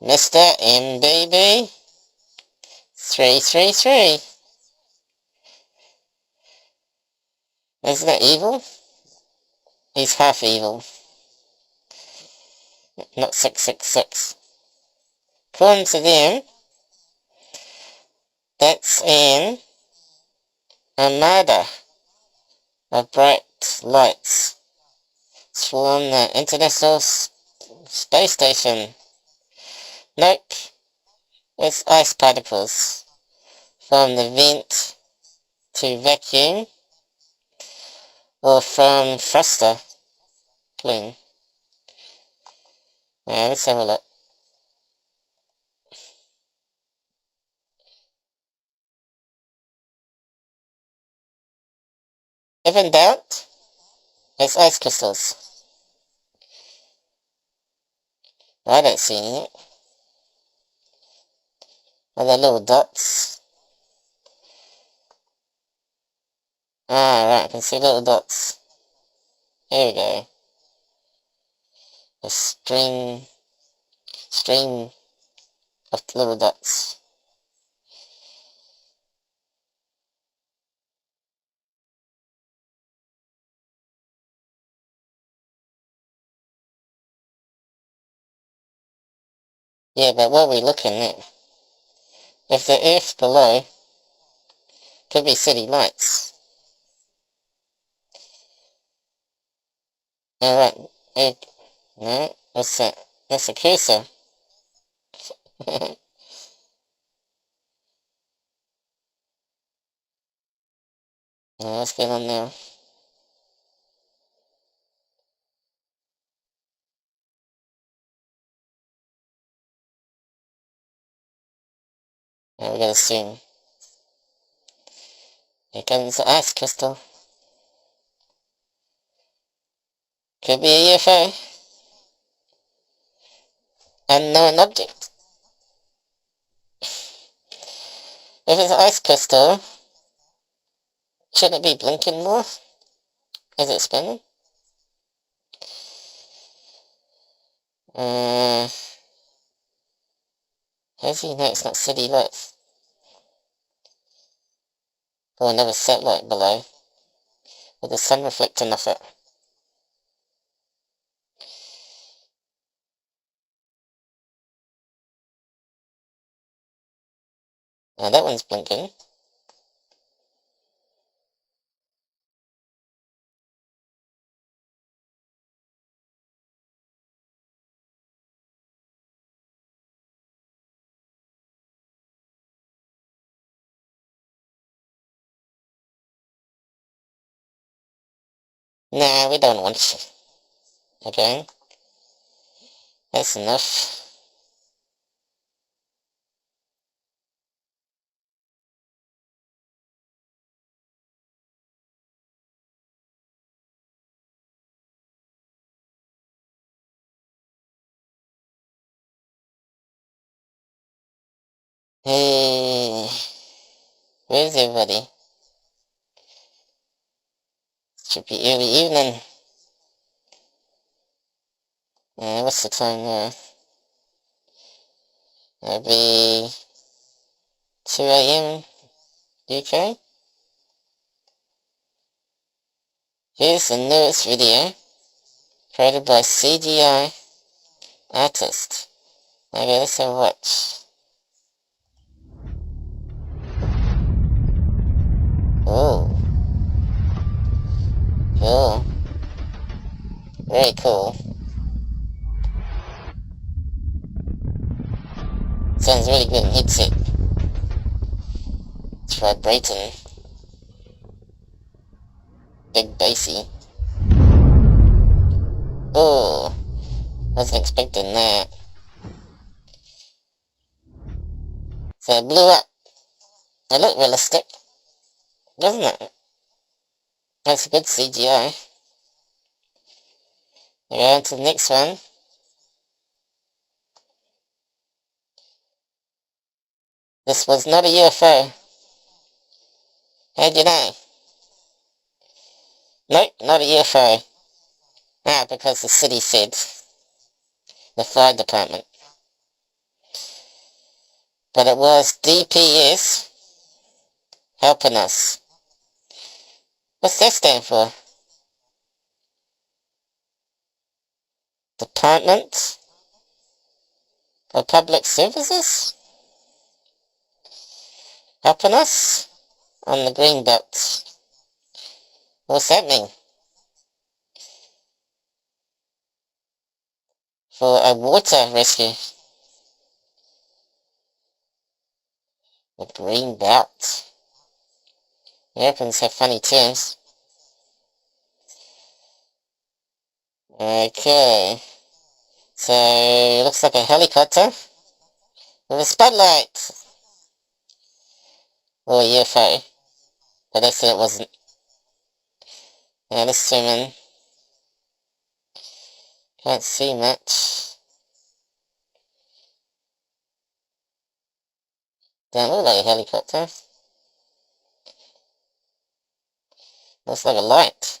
S1: Mr. MBB333. Isn't that evil? He's half evil. not 666. According to them, that's an armada of bright lights. It's from the International Space Station. Nope, it's ice particles from the vent to vacuum or from thruster plume. Let's have a look. If in doubt, it's ice crystals. I don't see any yet. Are there little dots? Ah, right, I can see little dots. Here we go. A string of little dots. Yeah, but what are we looking at? If the earth below could be city lights. Alright, no, what's that? That's a cursor. What's going on now? We gotta zoom. Here comes the ice crystal. Could be a UFO. Unknown object. If it's an ice crystal, shouldn't it be blinking more? Is it spinning? How do you know it's not city lights? Or another satellite below, with the sun reflecting off it. Now that one's blinking. Nah, we don't want you. Okay? That's enough. Hey, where's everybody? Should be early evening. What's the time now? It'll be 2 AM UK. Here's the newest video created by CGI artist. Okay, let's have a watch. Oh. Cool. Very cool. Sounds really good in headset. It's vibrating. Big bassy. Oh. Wasn't expecting that. So it blew up. It looked realistic, doesn't it? That's a good CGI. We go on to the next one. This was not a UFO. How'd you know? Nope, not a UFO. Ah, because the city said. The fire department. But it was DPS helping us. What's that stand for? Department for public services helping us on the green belt. What's that mean? For a water rescue. The green belt. Americans have funny terms. Okay. So, it looks like a helicopter with a spotlight. Or a UFO. But they said it wasn't. Now let's zoom in. Can't see much. Don't look like a helicopter. Looks like a light.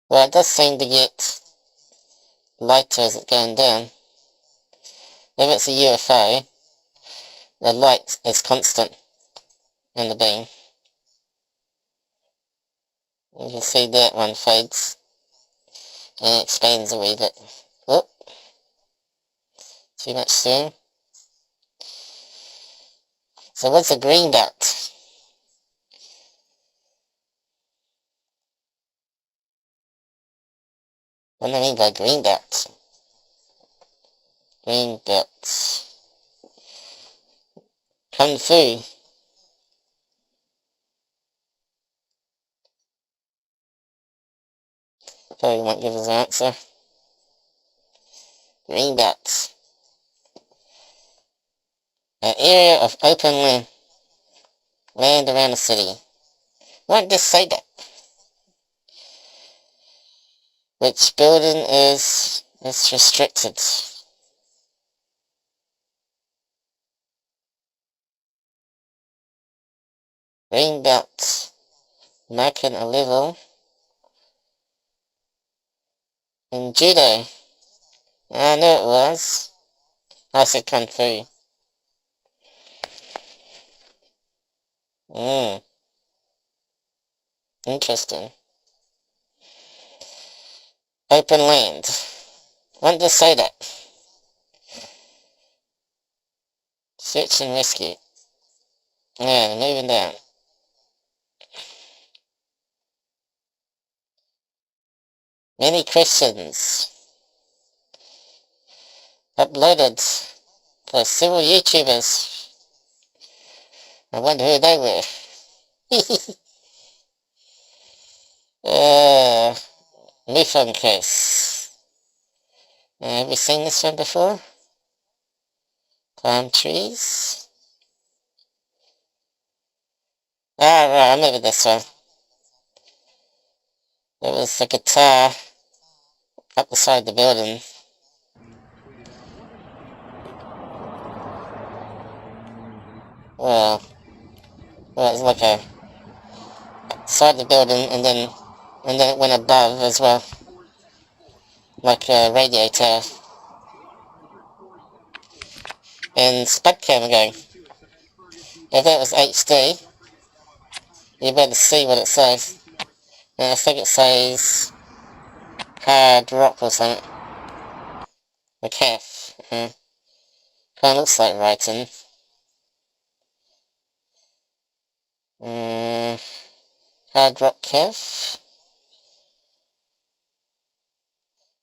S1: Well, it does seem to get lighter as it's going down. If it's a UFO, the light is constant in the beam. You can see that one fades and expands a wee bit. Oh, too much zoom. So what's a green belt? What do I mean by green belt? Green belt. Kung Fu. Probably won't give us an answer. Green belt. An area of open land around the city. Won't just say that. Which building is restricted? Green belt. Marking a level in judo. I knew it was. I said Kung Fu. Interesting. Open land. Won't just say that. Search and rescue. Yeah, moving down. Many questions. Uploaded by several YouTubers. I wonder who they were. Mufon case. Have you seen this one before? Palm trees. Ah, right, I remember this one. It was the guitar up the side of the building. Well, it was like a side of the building and then it went above as well. Like a radio tower. And spud cam going. If that was HD, you better see what it says. And I think it says hard rock or something. The calf. Kind of looks like writing. Hard rock calf.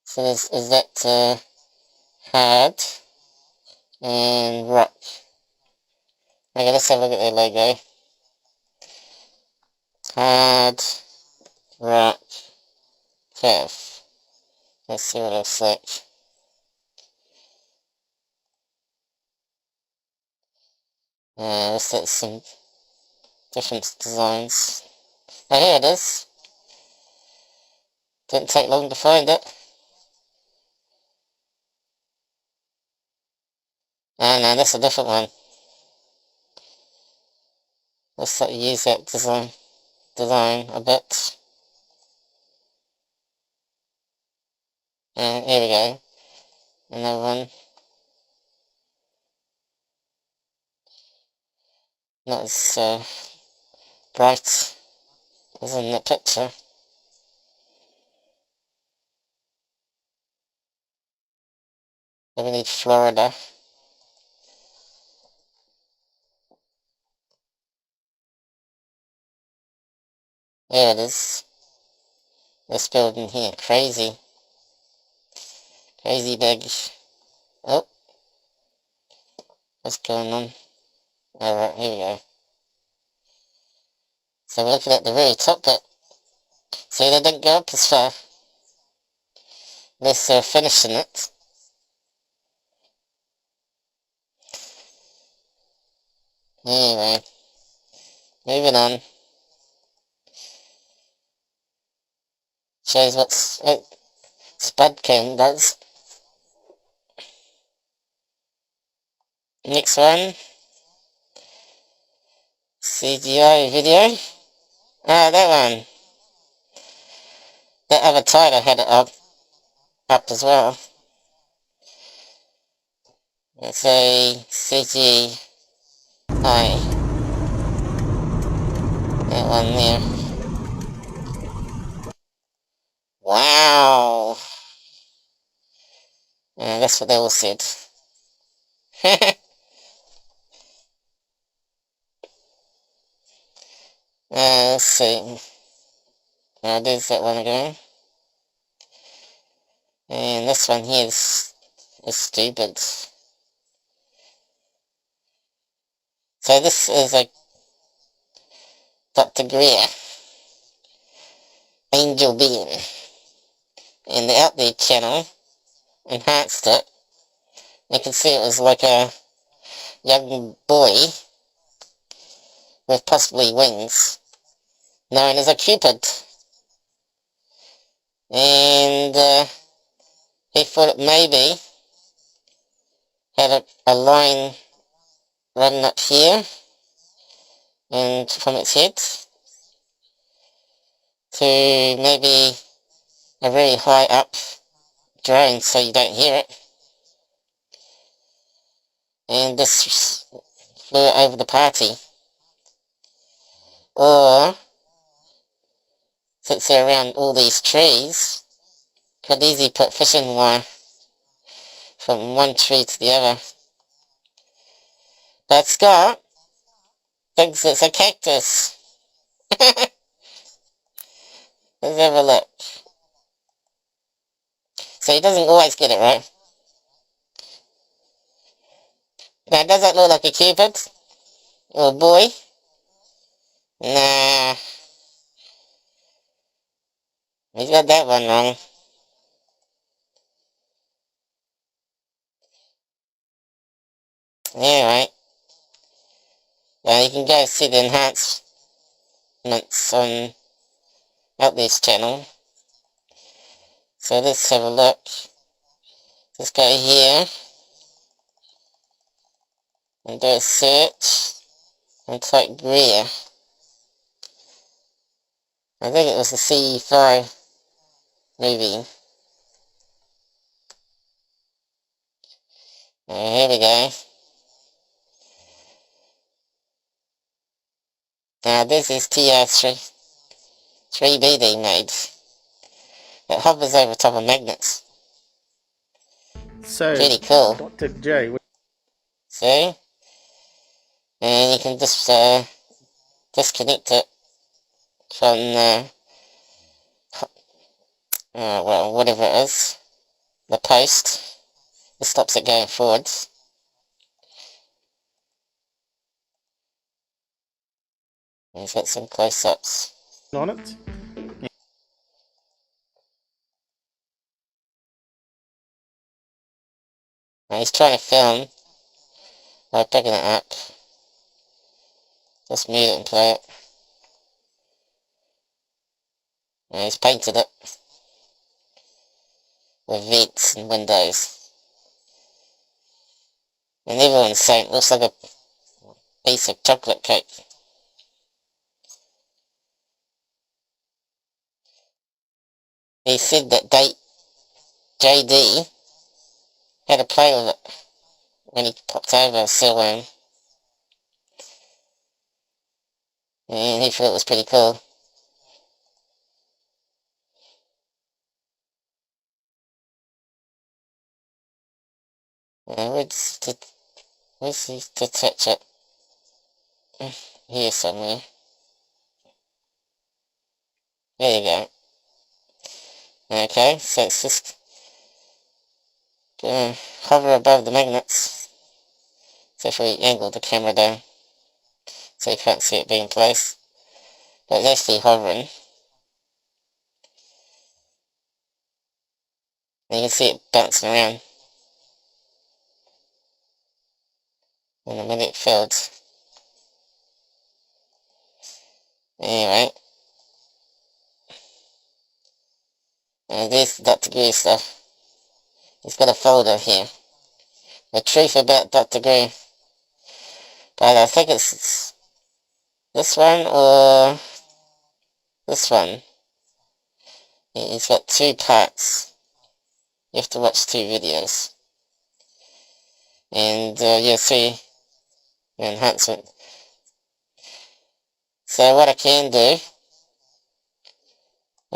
S1: So is that hard and rock? Okay, let's have a look at their logo. Hard rock calf. Let's see what it looks like. Let's get some different designs. Oh, here it is. Didn't take long to find it. Oh no, that's a different one. Let's use that design a bit. And here we go. Another one. Not as bright. is in the picture. We need Florida. There it is. This building here. Crazy. Crazy big. Oh. What's going on? Alright, here we go. So we're looking at the very top bit. See, they didn't go up as far. Unless they're finishing it. Anyway. Moving on. Shows what Spud Cam does. Next one. CGI video. Ah, that one. That other Tyler had it up as well. It's a CGI. That one there. Wow. That's what they all said. Let's see. There's that one again. And this one here is stupid. So this is a Dr. Greer angel being. And the Out There channel enhanced it. You can see it was like a young boy with possibly wings, known as a Cupid. And he thought it maybe had a line running up here and from its head to maybe a very high up drone so you don't hear it. And this flew over the party. Or, since they're around all these trees, could easily put fishing wire from one tree to the other. But Scott thinks it's a cactus. Let's have a look. So he doesn't always get it right. Now, does that look like a Cupid? Or a boy? Nah. He's got that one wrong. Alright. Now you can go see the enhancements on Out There's channel. So let's have a look. Let's go here and do a search and type Greer. I think it was the CE5 movie. Here we go. Now this is TR3BD made. It hovers over top of magnets.
S4: So,
S1: Pretty cool.
S4: Dr. J.
S1: See? And you can just disconnect it from well, whatever it is, the post. It stops it going forwards. He's got some close-ups
S4: On it.
S1: Now he's trying to film by picking it up. Just mute it and play it. Now he's painted it with vents and windows. And everyone's saying it looks like a piece of chocolate cake. He said that JD had a play with it when he popped over a silhouette. And he thought it was pretty cool. where's the detach it? Here somewhere. There you go. Okay, so it's just gonna hover above the magnets. So if we angle the camera down, so you can't see it being placed, but it's actually hovering. And you can see it bouncing around in the magnetic fields. Anyway, and there's Dr. Greer stuff. He's got a folder here. The truth about Dr. Greer. But I think it's this one or this one. He's got 2 parts. You have to watch 2 videos. And you'll see the enhancement. So what I can do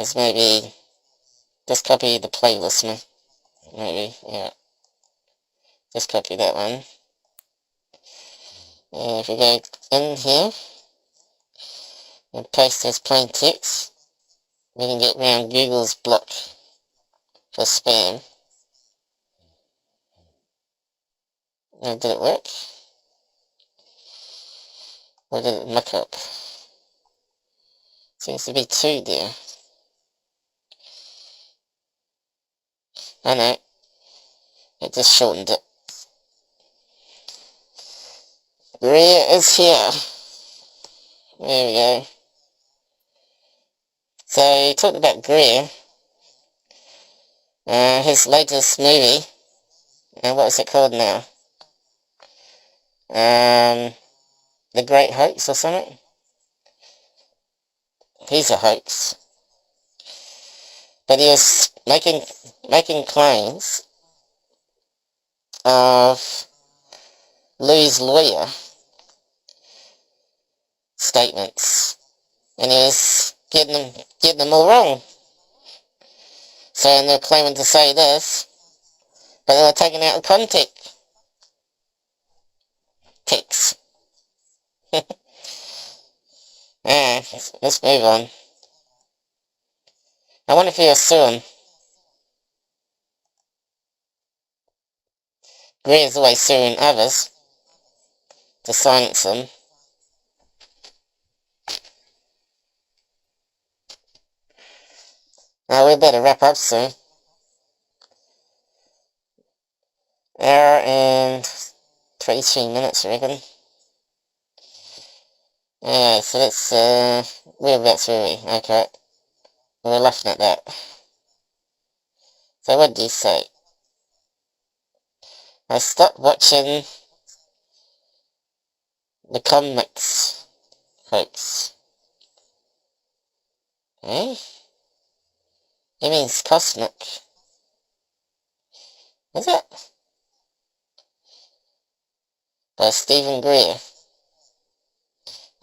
S1: is maybe just copy the playlist. Maybe, yeah. Just copy that one. And if we go in here and paste as plain text, we can get around Google's block for spam. Now, did it work? Or did it muck up? Seems to be 2 there. Oh no, it just shortened it. Greer is here. There we go. So, he talked about Greer. His latest movie. What is it called now? The Great Hoax or something? He's a hoax. But he was making claims of Lou's lawyer statements. And he was getting them all wrong. So they're claiming to say this, but they were taken out of context. Let's move on. I wonder if he was suing. Greer's always suing others to silence them. Now we better wrap up soon. Hour and 23 minutes, I reckon. Yeah, so let's, whereabouts were we? Okay. We were laughing at that. So what did he say? I stopped watching the comics hoax. Eh? It means cosmic. Is it? By Stephen Greer.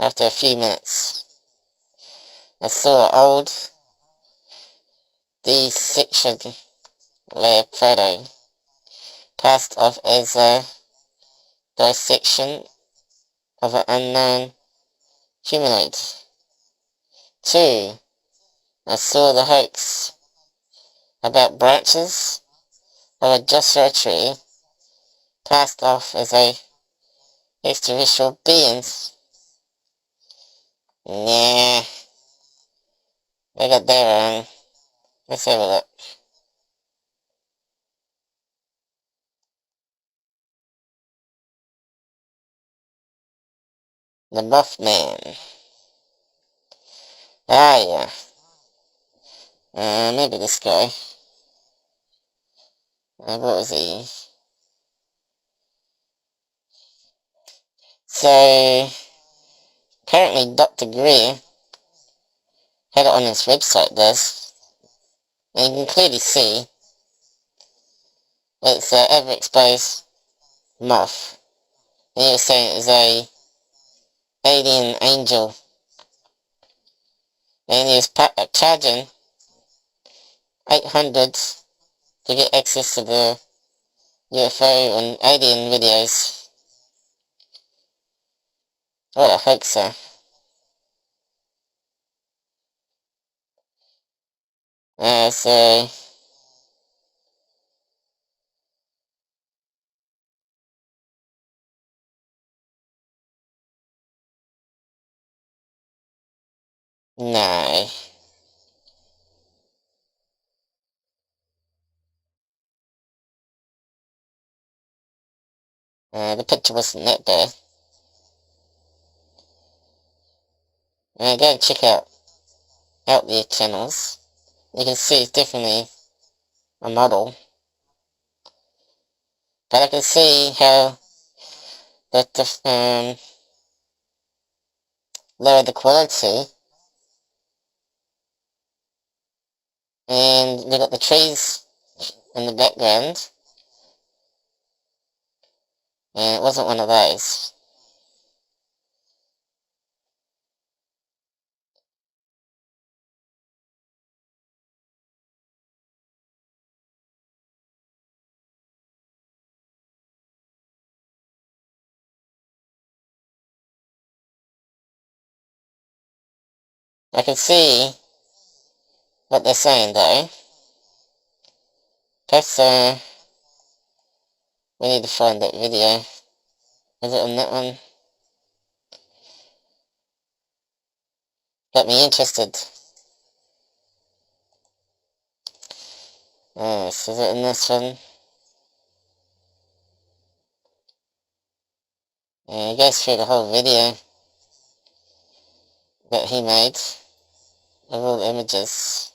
S1: After a few minutes, I saw an old dissection lab photo passed off as a dissection of an unknown humanoid. 2. I saw the hoax about branches of a Joshua tree passed off as a extraterrestrial beings. Nah, they got that wrong. Let's have a look. The Mothman. Ah, yeah. Maybe this guy. What was he? So, apparently Dr. Greer had it on his website, does. And you can clearly see it's an overexposed moth. And he was saying it was a alien angel. And he was charging $800 to get access to the UFO and alien videos. Well, I hope so. So no. The picture wasn't that bad. Go and check out their channels. You can see it's definitely a model. But I can see how that lowered the quality. And we got the trees in the background. And it wasn't one of those. I can see what they're saying though. Perhaps we need to find that video. Is it on that one? Got me interested. So is it in this one? He goes through the whole video that he made of all the images.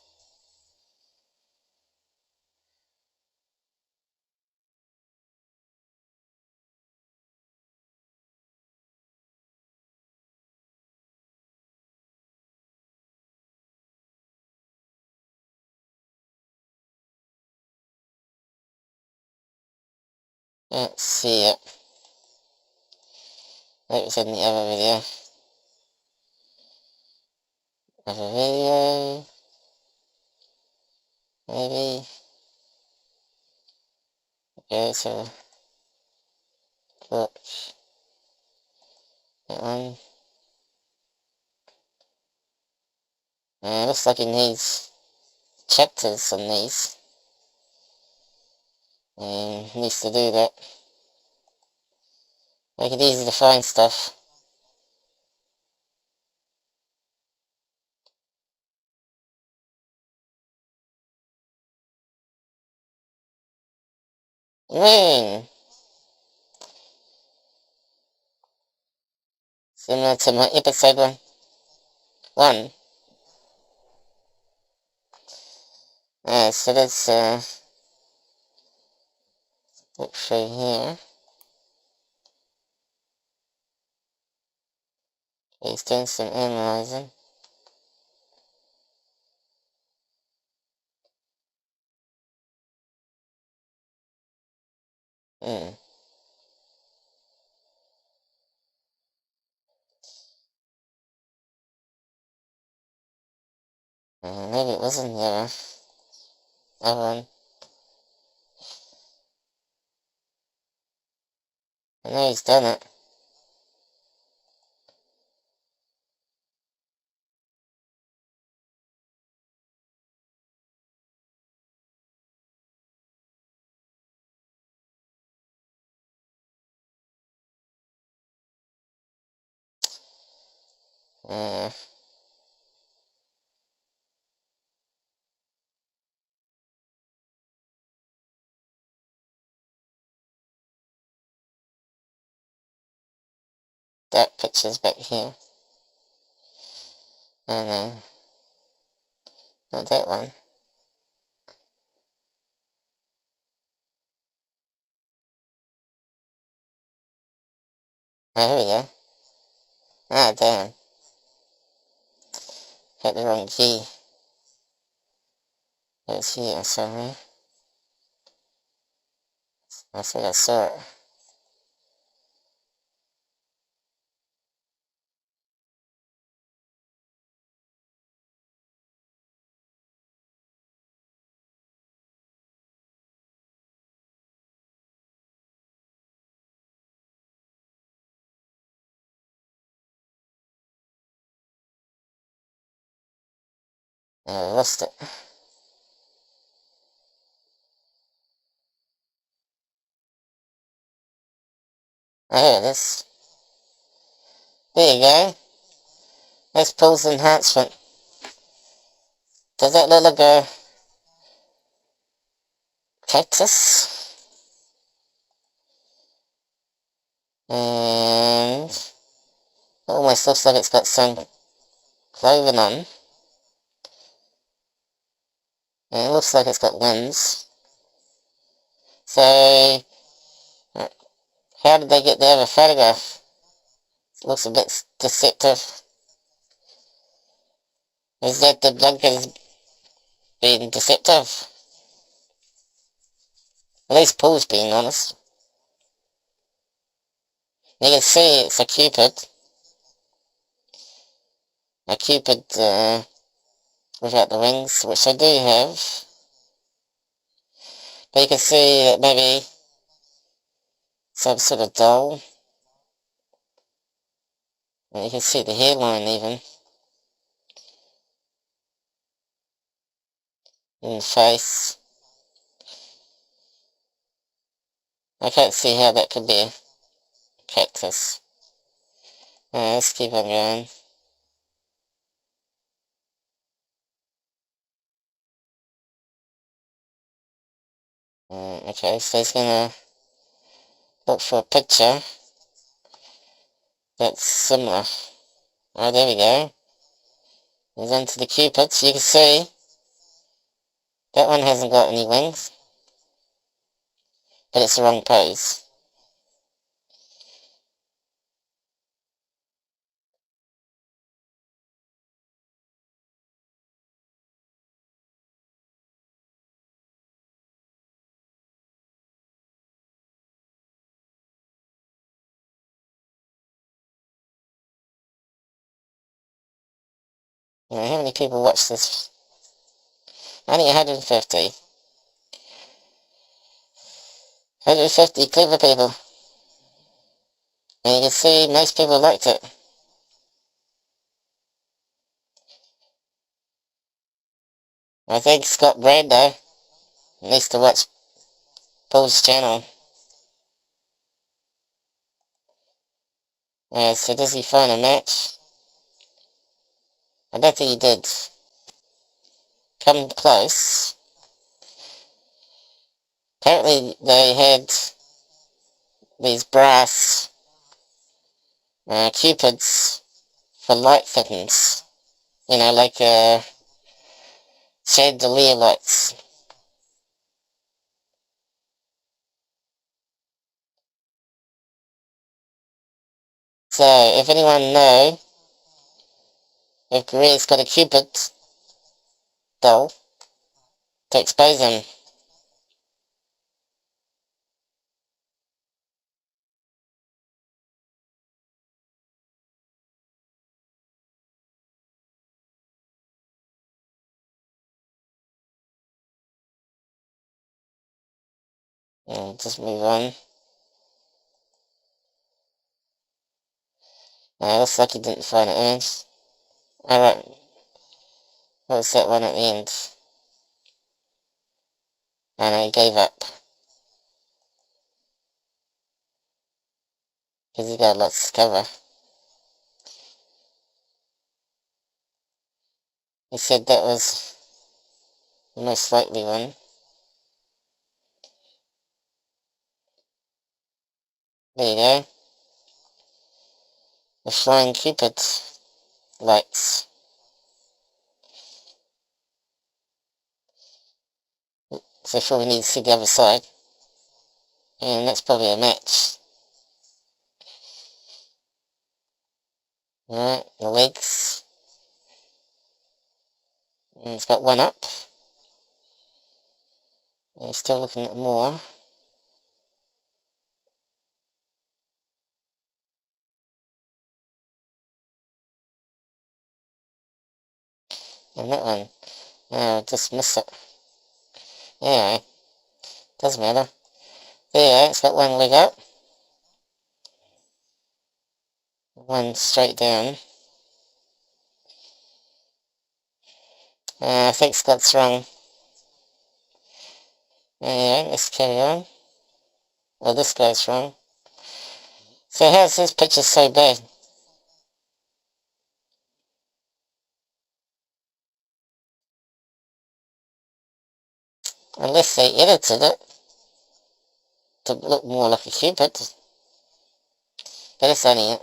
S1: Can't see it. That was in the other video. Other video. Maybe. Okay, so look. That one. Looks like it needs chapters on these. Needs to do that. Make it easy to find stuff. Moon! Similar to my episode 1. So that's, let's show here. He's doing some analyzing. Maybe it wasn't the other one. I know he's done it. That picture's back here. Oh no. Not that one. Oh, here we go. Ah, damn. Hit the wrong key. It was here somewhere. I think I saw it. I lost it. Oh, here it is. There you go. That's Paul's enhancement. Does that look like a cactus? And it almost looks like it's got some clothing on. And it looks like it's got wings. So, how did they get the other photograph? It looks a bit deceptive. Is that the bunkers being deceptive? At least Paul's being honest. You can see it's a cupid. A cupid without the wings, which I do have. But you can see that maybe some sort of doll. And you can see the hairline even. In the face. I can't see how that could be a cactus. Let's keep on going. Okay, so he's gonna look for a picture that's similar. Oh, there we go. He's into the cupids. You can see that one hasn't got any wings, but it's the wrong pose. How many people watch this? Only 150. 150 clever people. And you can see most people liked it. I think Scott Brando needs to watch Paul's channel. So does he find a match? I don't think he did. Come close. Apparently they had these brass cupids for light fittings. You know, like chandelier lights. So, if anyone know if Korea's got a cupid doll to expose him. Just move on. Looks like he didn't find it image. Alright, what was that one at the end? And he gave up. Because he got lots to cover. He said that was the most likely one. There you go. The flying cupid lights. So before we need to see the other side. And that's probably a match. Alright, the legs. And it's got one up. And he's still looking at more. And that one. Just missed it. Anyway, doesn't matter. There, it's got one leg up. One straight down. I think Scott's wrong. Anyway, let's carry on. Well, this guy's wrong. So how's this picture so bad? Unless they edited it to look more like a cupid. But it's only a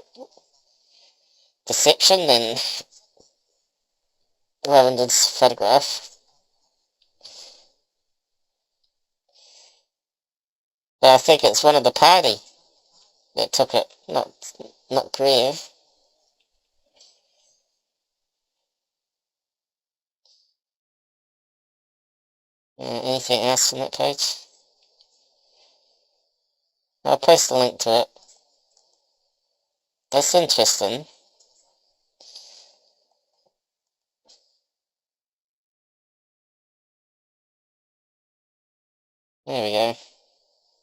S1: deception than Ravind's photograph. But I think it's one of the party that took it, not Grieve. Anything else on that page? I'll post a link to it. That's interesting. There we go.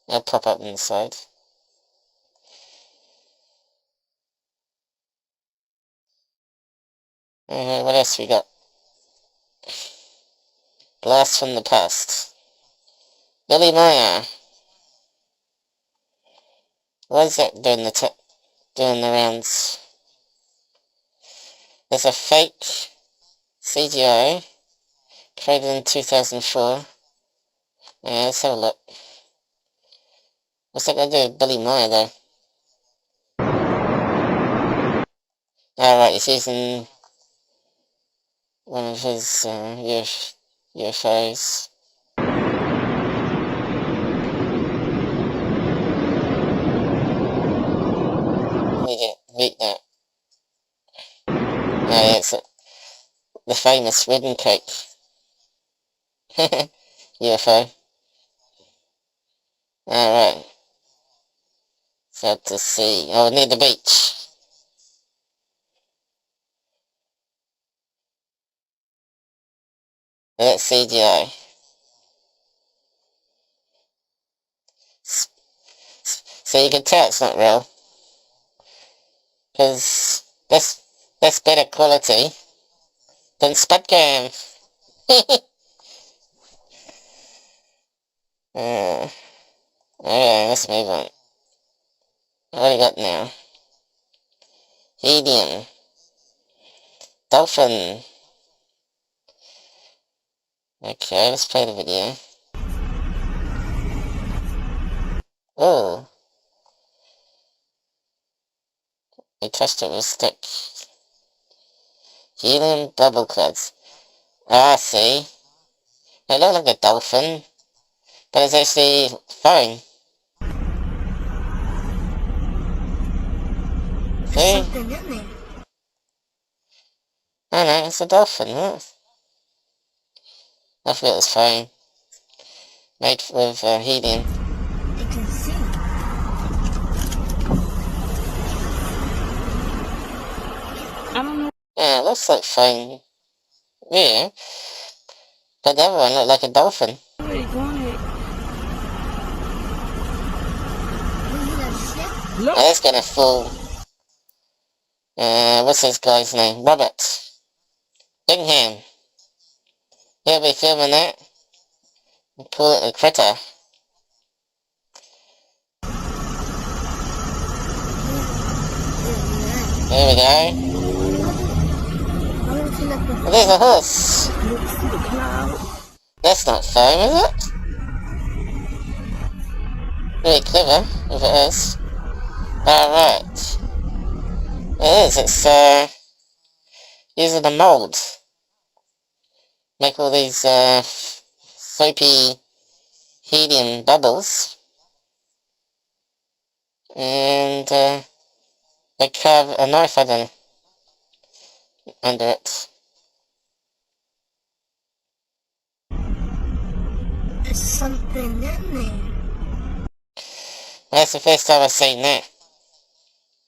S1: It'll pop up on the side. What else we got? Blast from the past. Billy Meyer. Why is that doing the rounds? There's a fake CGI created in 2004. Let's have a look. What's that going to do with Billy Meyer though? Alright, he's using one of his UFOs. Need to beat that. Oh yeah, it's the famous wedding cake UFO. Alright. So to see. Oh, near the beach. That's CGI. So you can tell it's not real. Because that's better quality than Spudcam. Alright, let's move on. What do we got now? Helium. Dolphin. Okay, let's play the video. Oh. We touched it with a stick. Helium bubble clouds. Ah, I see. They look like a dolphin, but it's actually foam. See?
S5: Something in there.
S1: Oh no, it's a dolphin, right? I forgot it was foam. Made with helium.
S5: It can see. I don't know.
S1: Yeah, it looks like foam. Yeah. But the other one looked like a dolphin.
S5: Where are you going at? Look.
S1: Oh, that's gonna fall. What's this guy's name? Robert Bingham. He'll be filming that. Call it a critter. There we go. Oh, there's a horse. That's not foam, is it? Very clever, if it is. Alright. It is, it's using the mould. Make all these soapy helium bubbles. And they carve a knife under it.
S5: There's something in there.
S1: That's the first time I've seen that.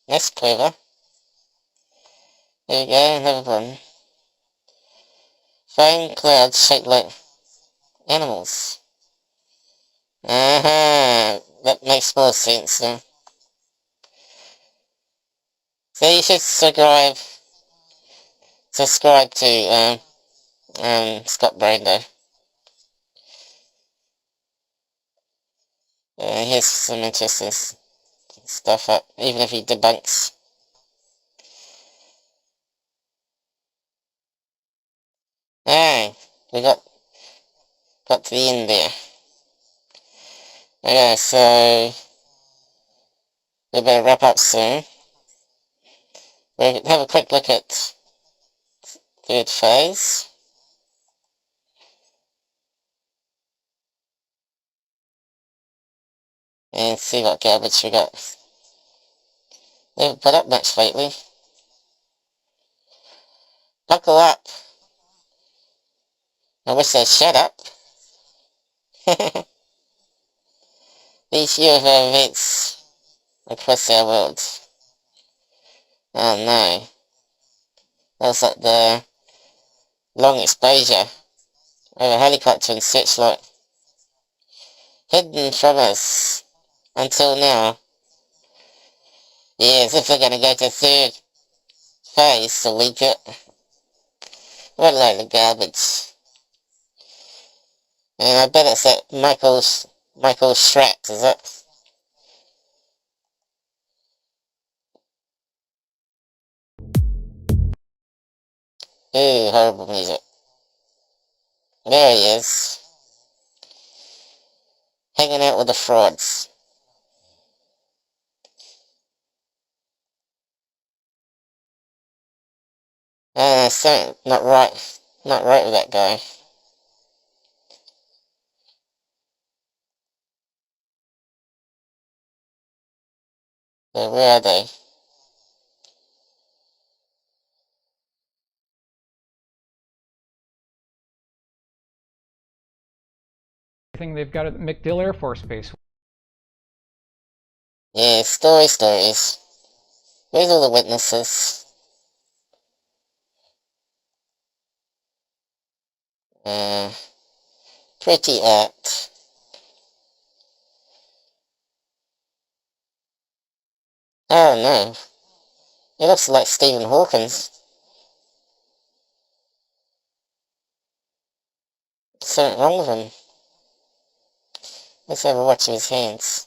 S1: That's clever. There we go, another one. Foam clouds shaped like animals. That makes more sense now. So you should subscribe to Scott Brando. Here's some interesting stuff up, even if he debunks. Hey, we got to the end there. Okay, so we better wrap up soon. We'll have a quick look at third phase. And see what garbage we got. They haven't put up much lately. Buckle up. I wish they'd shut up. These UFO events across our world. Oh no. That was like the long exposure of a helicopter and searchlight. Hidden from us until now. Yeah, as if they're going to go to third phase to leak it. What a load of garbage. And I bet it's that Michael Tshirt, is it? Ooh, horrible music. There he is. Hanging out with the frauds. Something not right with that guy. So where are they?
S6: They've got at MacDill Air Force Base.
S1: Yeah, stories. Where's all the witnesses? Pretty apt. Oh no. He looks like Stephen Hawkins. Something wrong with him. Let's have a watch of his hands.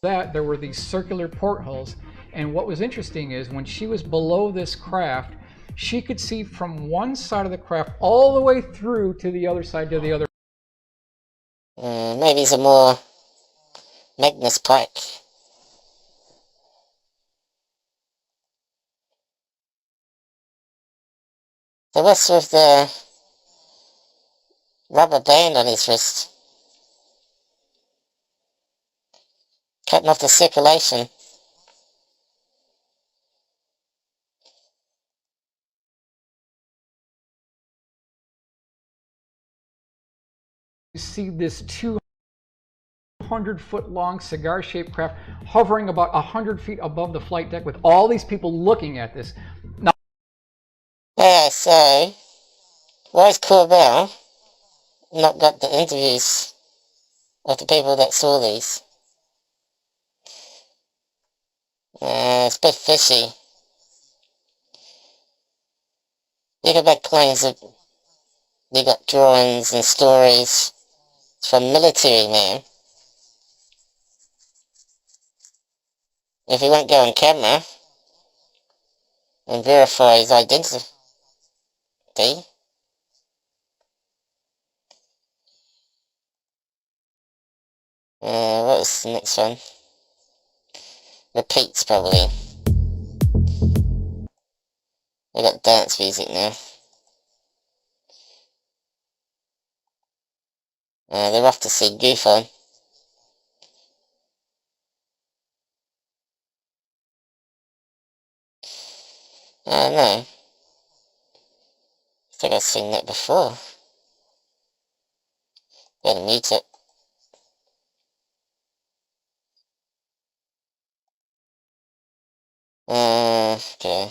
S6: That there were these circular portholes, and what was interesting is when she was below this craft, she could see from one side of the craft all the way through to the other side, to the other.
S1: Maybe some more Magnus Pike. So what's with the rubber band on his wrist? Cutting off the circulation.
S6: You see this 200-foot long cigar-shaped craft hovering about 100 feet above the flight deck with all these people looking at this. Now,
S1: Yeah, so why's Corbell not got the interviews of the people that saw these? It's a bit fishy. You go back claims that they got drawings and stories from military man. If he won't go on camera and verify his identity. What was the next one? Repeats, probably. We got dance music now. They're off to see UFO. I don't know. I think I've seen that before. Better mute it. Okay.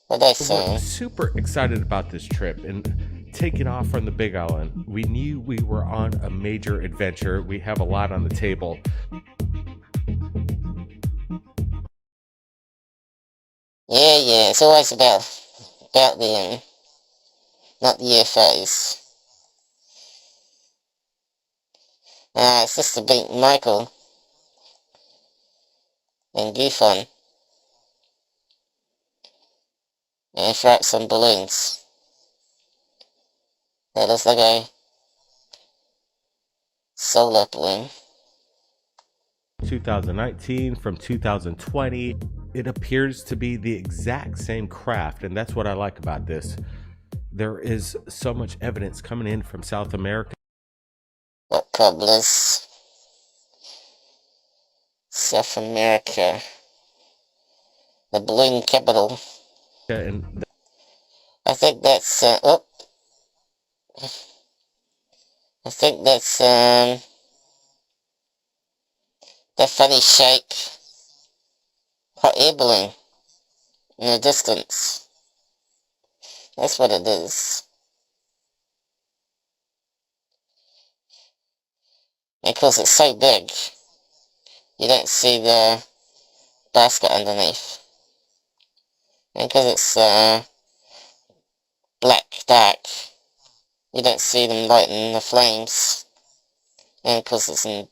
S1: What are they saying?
S7: We're super excited about this trip and taking off from the Big Island. We knew we were on a major adventure. We have a lot on the table.
S1: Yeah, it's always about the not the UFOs. It's just to beat Michael and goof on and throw out some balloons. That looks like a solar balloon.
S7: 2019 from 2020. It appears to be the exact same craft, and that's what I like about this. There is so much evidence coming in from South America.
S1: What cobblers? South America. The balloon capital.
S7: And
S1: I think that's, I think that's, the funny shape hot air balloon in the distance. That's what it is. Because it's so big, you don't see the basket underneath. And because it's black dark, you don't see them lighting the flames. And because it's in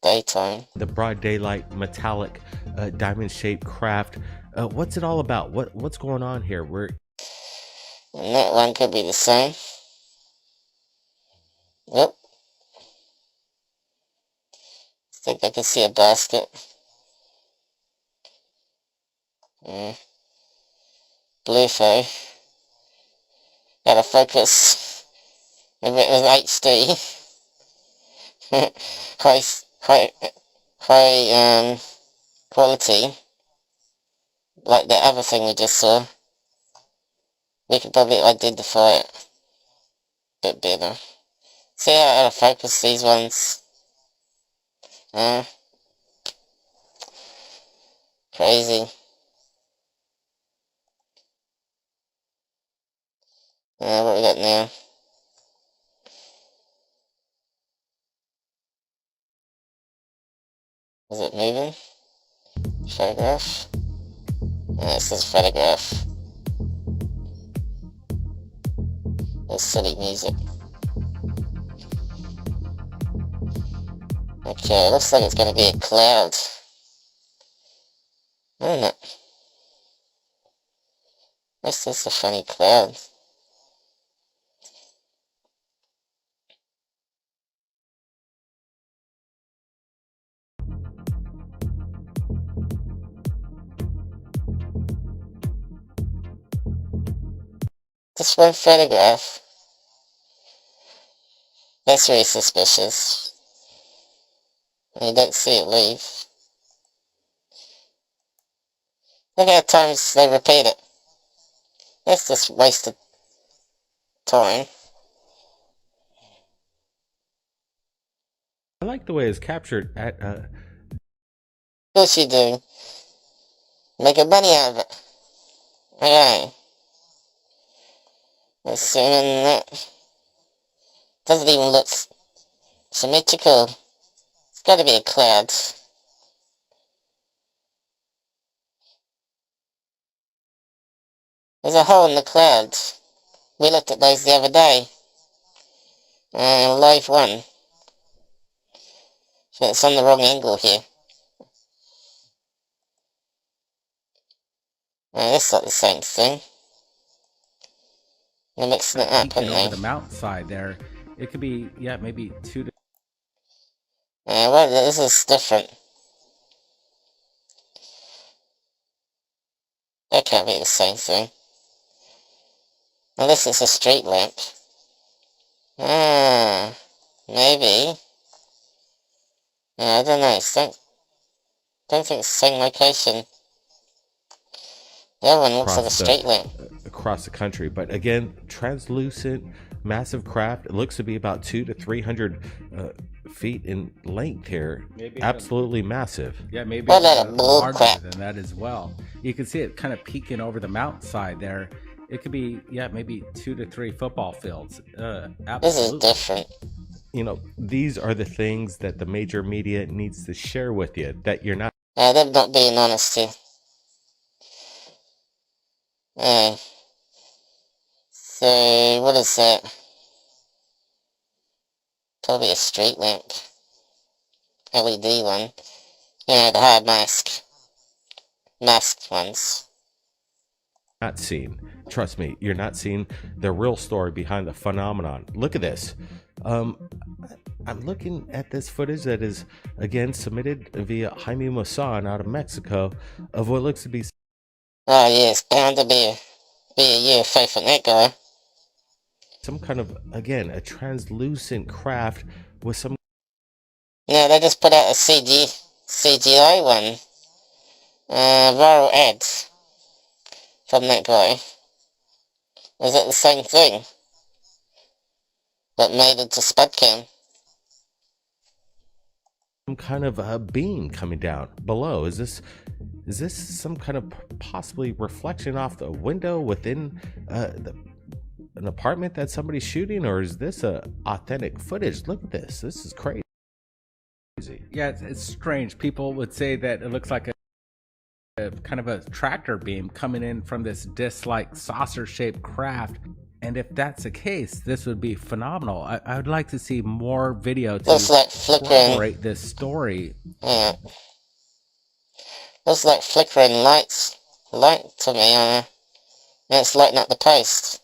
S1: daytime.
S7: the broad daylight metallic diamond-shaped craft. What's it all about? What's going on here?
S1: And that one could be the same. Yep. I think I can see a basket. Blue photo. Gotta focus. If it was HD. high quality. Like the other thing we just saw. We could probably identify it a bit better. See how out of focus these ones? Crazy. What we got now? Is it moving? Photograph? It says photograph. There's silly music. Okay, looks like it's gonna be a cloud. Isn't it? That's just a funny cloud. Just one photograph. That's really suspicious. And you don't see it leave. Look how times they repeat it. That's just wasted time.
S7: I like the way it's captured at
S1: Of course you do. Making money out of it. Okay. Assuming that doesn't even look symmetrical. It's gotta be a cloud. There's a hole in the clouds. We looked at those the other day. Live one. So it's on the wrong angle here. That's not the same thing. They're mixing it up,
S8: peeking
S1: aren't
S8: over
S1: they?
S8: the mountainside there. It could be, yeah, maybe 2 to
S1: Well, this is different. That can't be the same thing. Unless it's a street lamp. Maybe. I don't know. Don't think it's the same location. The other one looks like a street lamp.
S7: across the country. But again, translucent, massive craft. It looks to be about 200 to 300 feet in length here.
S8: maybe
S7: Absolutely massive.
S8: yeah, maybe
S1: What a
S8: even
S1: bull
S8: larger
S1: crap.
S8: than that as well. You can see it kind of peeking over the mountainside there. It could be, yeah, maybe 2 to 3 football fields.
S1: This is
S8: Absolutely.
S1: different.
S7: You know, these are the things that the major media needs to share with you, that you're not.
S1: They're not being honest here. So, what is that? Probably a street lamp. LED one. The hard masked ones.
S7: Not seen. Trust me, you're not seeing the real story behind the phenomenon. Look at this. I'm looking at this footage that is again submitted via Jaime Maussan out of Mexico of what looks to be
S1: Oh yeah, it's bound to be a UFO from that guy.
S7: some kind of, again, a translucent craft with some
S1: No, they just put out a CGI one. Viral ads from that guy. Is it the same thing? But made into Spudcam.
S7: kind of a beam coming down below. Is this some kind of possibly reflection off the window within an apartment that somebody's shooting, or is this a authentic footage? Look at this. This is crazy.
S8: Yeah, it's strange. People would say that it looks like a kind of a tractor beam coming in from this disc-like saucer-shaped craft. And if that's the case, this would be phenomenal. I would like to see more video to
S1: Looks like flickering.
S8: corroborate this story.
S1: Yeah. Looks like flickering light to me. And it's lighting up the post.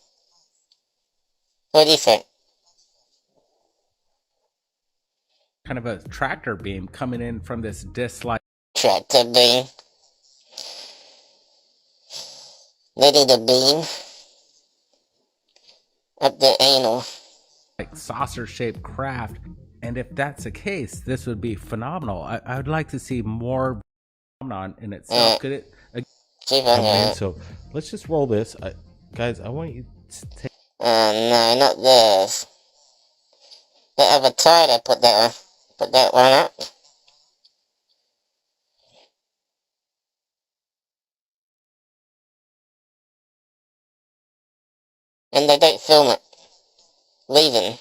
S1: What do you think?
S8: Kind of a tractor beam coming in from this disc-like
S1: Tractor beam. Ready to beam. Up the anal.
S8: saucer-shaped craft. And if that's the case, this would be phenomenal. I would like to see more phenomenon in itself. Could it?
S7: So let's just roll this, guys. I want you to take.
S1: No, not this. The other side, I put that one up. And they don't film it. Leaving.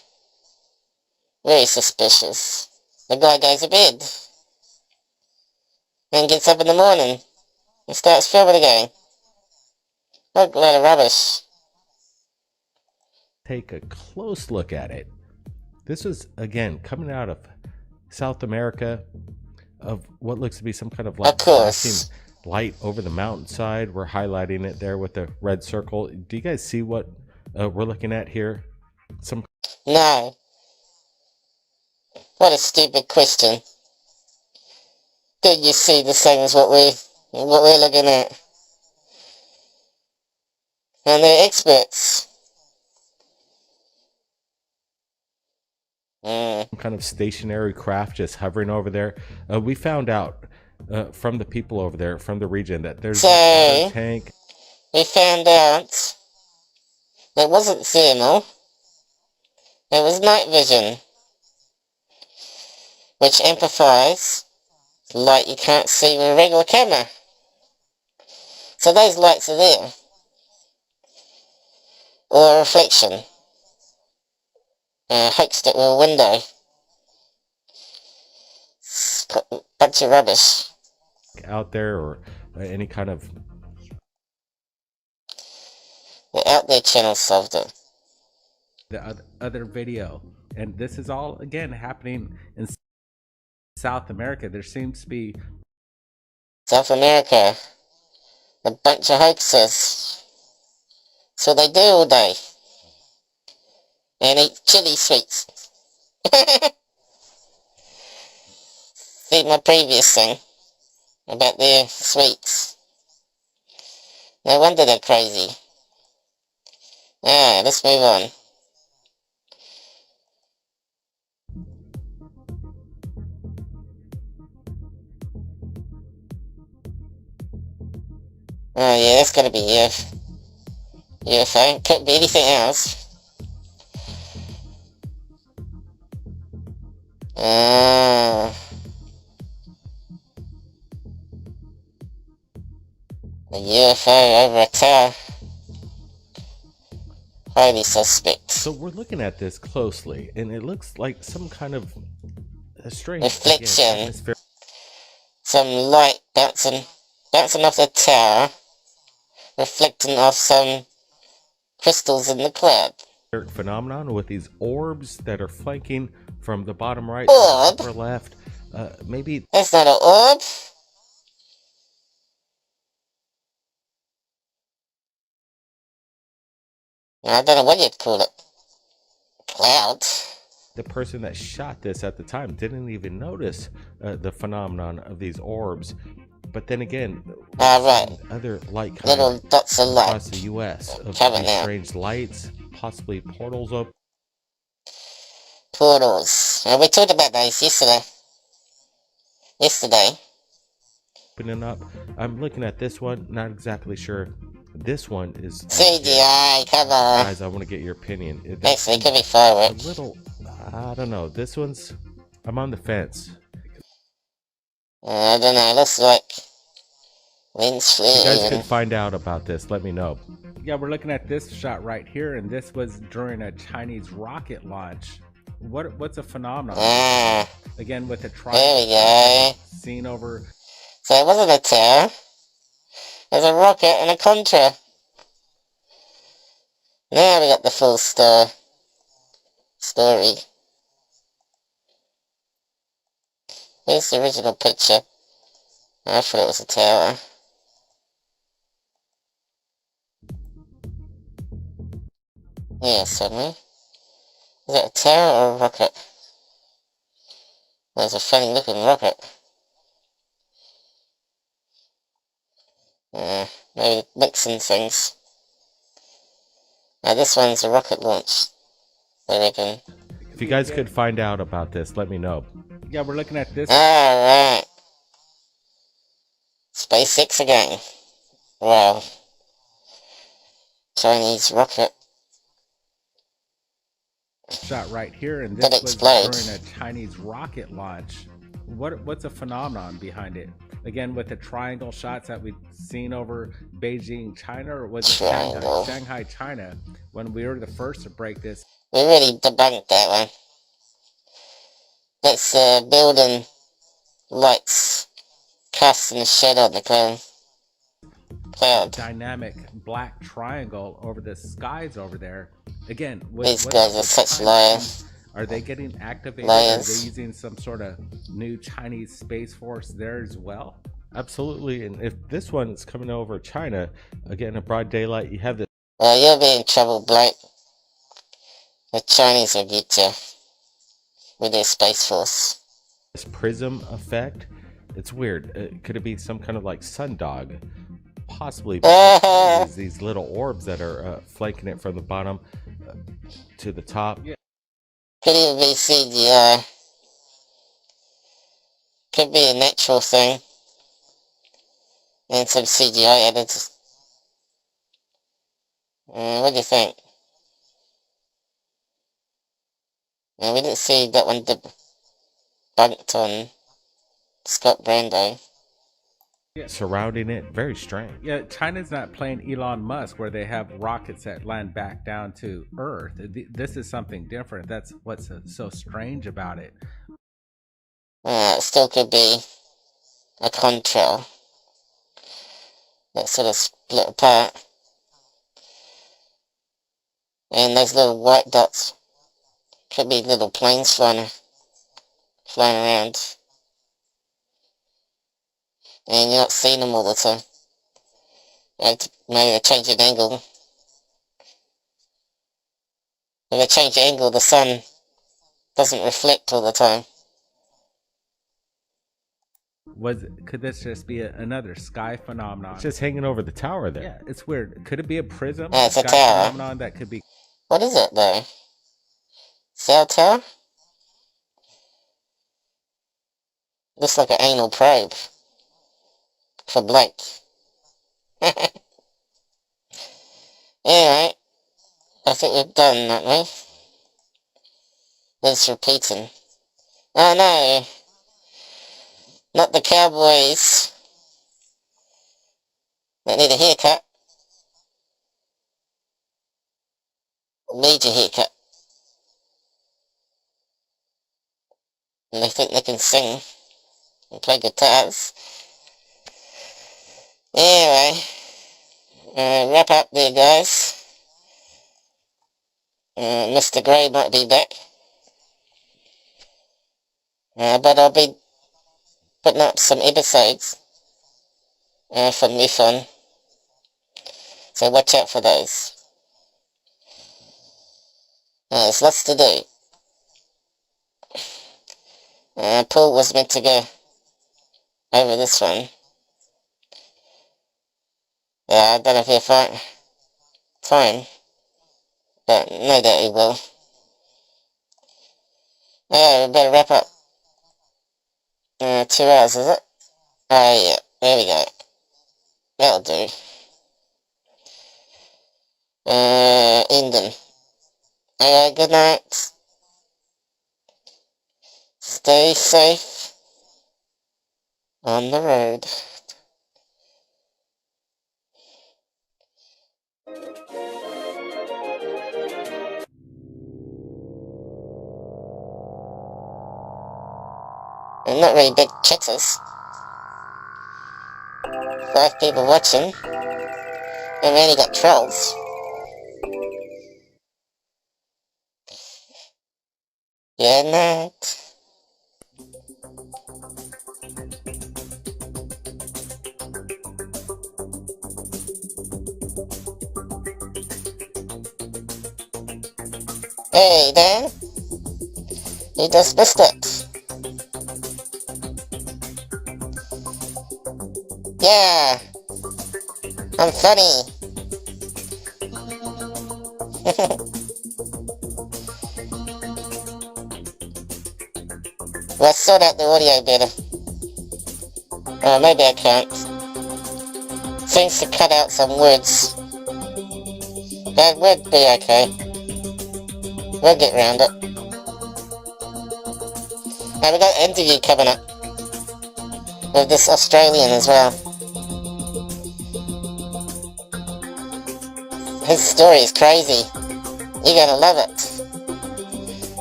S1: Very suspicious. The guy goes to bed. Then gets up in the morning. And starts filming again. What a load of rubbish.
S7: Take a close look at it. This was, again, coming out of South America, of what looks to be some kind of like flashing light over the mountainside. We're highlighting it there with the red circle. Do you guys see what we're looking at here?
S1: No. What a stupid question. Did you see the same as what we're looking at? And they're experts.
S7: Some kind of stationary craft just hovering over there. We found out from the people over there, from the region, that there's a water tank.
S1: We found out it wasn't thermal. It was night vision, which amplifies light you can't see with a regular camera. So those lights are there. Or a reflection. Hoaxed it with a window. Bunch of rubbish.
S7: Out there, or any kind of...
S1: The Out There channel solved it.
S8: the other video. And this is all, again, happening in South America. There seems to be...
S1: South America. A bunch of hoaxers. So they do all day. And eat chili sweets. See my previous thing about their sweets. No wonder they're crazy. Alright, let's move on. Oh yeah, that's gotta be UFO. Could be anything else. A UFO over a tower. Highly suspect.
S7: So we're looking at this closely, and it looks like some kind of a strange
S1: reflection. Some light bouncing off the tower, reflecting off some crystals in the cloud.
S7: Phenomenon with these orbs that are flanking from the bottom right
S1: Orb?
S7: to the upper left. Maybe
S1: That's not an orb. I don't know what you'd call it. Cloud.
S7: the person that shot this at the time didn't even notice the phenomenon of these orbs. But then again,
S1: right.
S7: other light
S1: Little dots of light
S7: across the U.S. of
S1: cover
S7: these
S1: now.
S7: strange lights, possibly portals open.
S1: Portals. We talked about those yesterday.
S7: Opening up. I'm looking at this one, not exactly sure. This one is
S1: CGI, come on.
S7: Guys, I want to get your opinion.
S1: Actually, it could be fireworks.
S7: A little, I don't know. This one's, I'm on the fence.
S1: I don't know, it looks like wind's
S7: If you guys
S1: fleeing.
S7: could find out about this, let me know.
S8: Yeah, we're looking at this shot right here, and this was during a Chinese rocket launch. What's a phenomenon? Again, with a
S1: there we go.
S8: seen over.
S1: So it wasn't a tower. There's a rocket and a contra. Now we got the full story. Here's the original picture. I thought it was a tower. Yeah, suddenly. Is it a tower or a rocket? There's a funny looking rocket. Maybe mixing things. Now this one's a rocket launch. I reckon.
S7: If you guys could find out about this, let me know.
S8: Yeah, we're looking at this.
S1: Alright. SpaceX again. Wow. Chinese rocket.
S8: Shot right here, and
S1: That
S8: this was
S1: explodes.
S8: during a Chinese rocket launch. What's a phenomenon behind it? Again, with the triangle shots that we've seen over Beijing, China, or was it Shanghai, China, when we were the first to break this?
S1: We really debunked that one. That's building lights casting a shadow on the cloud.
S8: Dynamic black triangle over the skies over there. Again,
S1: These guys are such liars.
S8: Are they getting activated?
S1: Liars.
S8: Are they using some sort of new Chinese Space Force there as well?
S7: Absolutely. And if this one's coming over China, again, in broad daylight, you have this.
S1: Well, you'll be in trouble, Blake. The Chinese will get you with their Space Force.
S7: This prism effect. It's weird. Could it be some kind of like sundog? Possibly. These little orbs that are flanking it from the bottom to the top.
S8: Yeah.
S1: Could even be CGI. Could be a natural thing. And some CGI added. What do you think? We didn't see that one debunked on Scott Brando.
S8: Yeah.
S7: Surrounding it, very strange.
S8: Yeah, China's not playing Elon Musk where they have rockets that land back down to Earth. This is something different. That's what's so strange about it.
S1: It still could be a contrail that sort of split apart. And those little white dots could be little planes flying around. And you're not seeing them all the time. Maybe they change an angle. If they change the angle, the sun doesn't reflect all the time.
S8: Could this just be another sky phenomenon?
S7: It's just hanging over the tower there.
S8: Yeah, it's weird. Could it be a prism?
S1: Yeah, it's a
S8: sky
S1: tower.
S8: phenomenon that could be.
S1: What is it though? Cell tower? Looks like an anal probe. For Blake. Alright. I think we're done, aren't we? It's repeating. Oh no! Not the cowboys. They need a haircut. Major haircut. And they think they can sing and play guitars. Anyway, wrap up there, guys. Mr. Grey might be back. But I'll be putting up some episodes from MUFON. So watch out for those. There's lots to do. Paul was meant to go over this one. Yeah, I don't know if he'll find time, but no doubt he will. Yeah, we better wrap up. 2 hours, is it? Oh yeah, there we go. That'll do. Ending. Alright, good night. Stay safe on the road. And not really big chatters. 5 people watching. And we only got trolls. Good night. Hey Dan, you just missed it. Yeah, I'm funny. Well, sort out the audio better. Maybe I can't. Seems to cut out some words. That would be okay. We'll get round it. Now we got an interview coming up with this Australian as well. His story is crazy. You're gonna love it.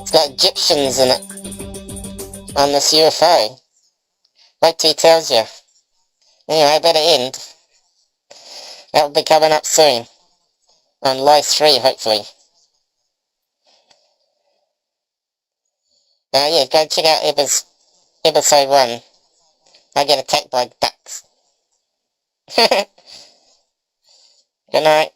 S1: It's got Egyptians in it on this UFO. Wait till he tells you. Anyway, I better end. That'll be coming up soon. On Live 3, hopefully. Yeah, go check out episode 1. I get attacked by ducks. Good night.